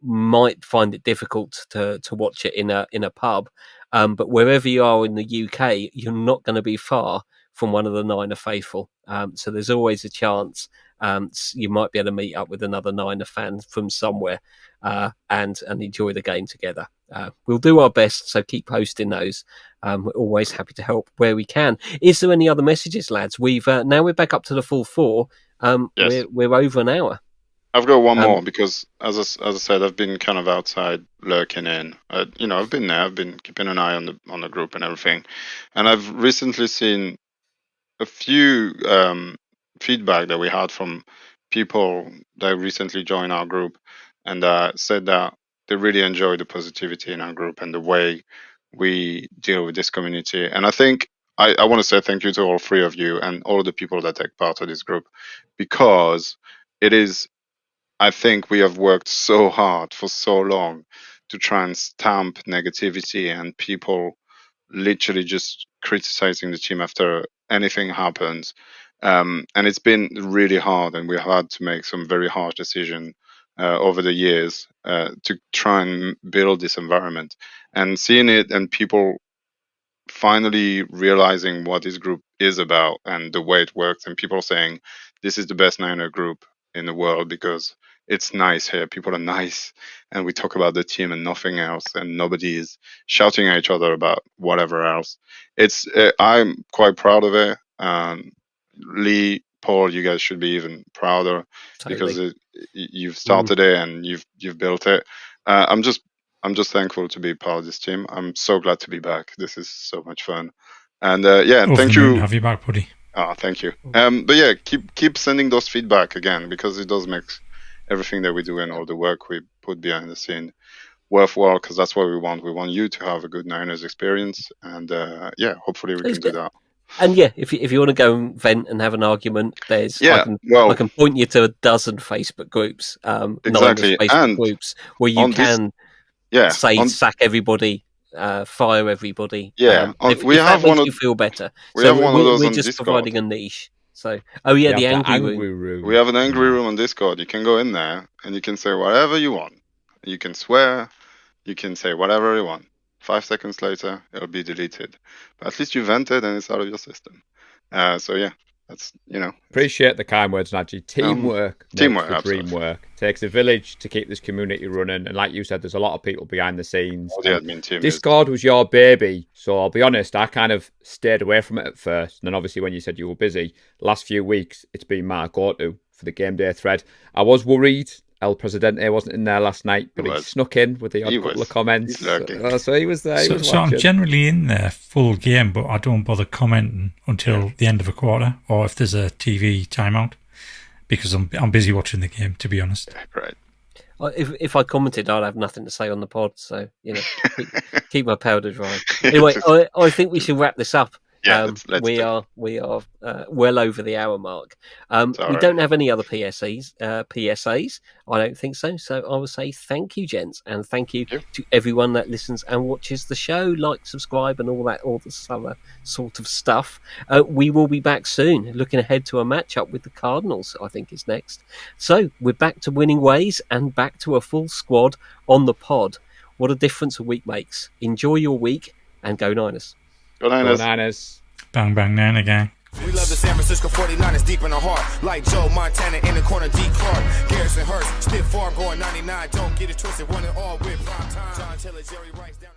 Speaker 2: might find it difficult to watch it in a pub. But wherever you are in the UK, you're not going to be far from one of the Niner faithful. So there's always a chance you might be able to meet up with another Niner fan from somewhere and enjoy the game together. We'll do our best, so keep posting those. We're always happy to help where we can. Is there any other messages, lads? We've now we're back up to the full four.
Speaker 5: Yes.
Speaker 2: We're over an hour.
Speaker 5: I've got one more because, as I said, I've been kind of outside lurking in. I've been there. I've been keeping an eye on the group and everything, and I've recently seen a few feedback that we had from people that recently joined our group, and said that they really enjoy the positivity in our group and the way we deal with this community. And I think I want to say thank you to all three of you and all of the people that take part of this group, because it is. I think we have worked so hard for so long to try and stamp negativity and people literally just criticizing the team after anything happens. And it's been really hard, and we've had to make some very harsh decisions over the years to try and build this environment. And seeing it and people finally realizing what this group is about and the way it works, and people saying this is the best Niner group in the world because it's nice here. People are nice, and we talk about the team and nothing else, and nobody is shouting at each other about whatever else. It's I'm quite proud of it. Lee, Paul, you guys should be even prouder because you've started it and you've built it. I'm just thankful to be part of this team. I'm so glad to be back. This is so much fun, and thank you.
Speaker 4: Have you back, Purdy.
Speaker 5: Oh, thank you. But yeah, keep sending those feedback again, because it does make everything that we do and all the work we put behind the scene worthwhile, because that's what we want. We want you to have a good Niners experience, and hopefully we can do that.
Speaker 2: And yeah, if you want to go and vent and have an argument, there's I can point you to a dozen Facebook groups,
Speaker 5: exactly,
Speaker 2: Facebook
Speaker 5: and
Speaker 2: groups where you can sack everybody, fire everybody.
Speaker 5: Yeah,
Speaker 2: if that makes you feel better.
Speaker 5: We have one of those
Speaker 2: we're
Speaker 5: on
Speaker 2: just
Speaker 5: Discord.
Speaker 2: Providing a niche. So, the angry room.
Speaker 5: We have an angry room on Discord. You can go in there and you can say whatever you want. You can swear. You can say whatever you want. 5 seconds later, it'll be deleted. But at least you vented and it's out of your system. So yeah, that's
Speaker 3: Appreciate the kind words, Nadgy. Teamwork makes the dream work. Takes a village to keep this community running, and like you said, there's a lot of people behind the scenes.
Speaker 5: The admin team.
Speaker 3: Discord was your baby, so I'll be honest, I kind of stayed away from it at first, and then obviously when you said you were busy, last few weeks it's been my go-to for the game day thread. I was worried El Presidente wasn't in there last night, but he snuck in with the odd couple of comments. So he was there.
Speaker 4: So I'm generally in there full game, but I don't bother commenting until the end of a quarter, or if there's a TV timeout, because I'm busy watching the game, to be honest.
Speaker 5: Right.
Speaker 2: If I commented, I'd have nothing to say on the pod. So keep my powder dry. Anyway, I think we should wrap this up.
Speaker 5: Yeah, let's
Speaker 2: we
Speaker 5: do
Speaker 2: are well over the hour mark. We
Speaker 5: right.
Speaker 2: don't have any other PSAs. I don't think so. So I will say thank you, gents, and thank you to everyone that listens and watches the show. Like, subscribe, and all this other sort of stuff. We will be back soon. Looking ahead to a matchup with the Cardinals, I think is next. So we're back to winning ways and back to a full squad on the pod. What a difference a week makes. Enjoy your week and go Niners.
Speaker 5: Go Niners.
Speaker 3: Go Niners.
Speaker 4: Bang, bang, Niner gang.
Speaker 1: We love the San Francisco 49ers deep in the heart. Like Joe Montana in the corner, D. Clark. Gareth and Hurst, stiff farm going 99. Don't get it twisted, one and all with prime time. John Taylor, Jerry Rice down.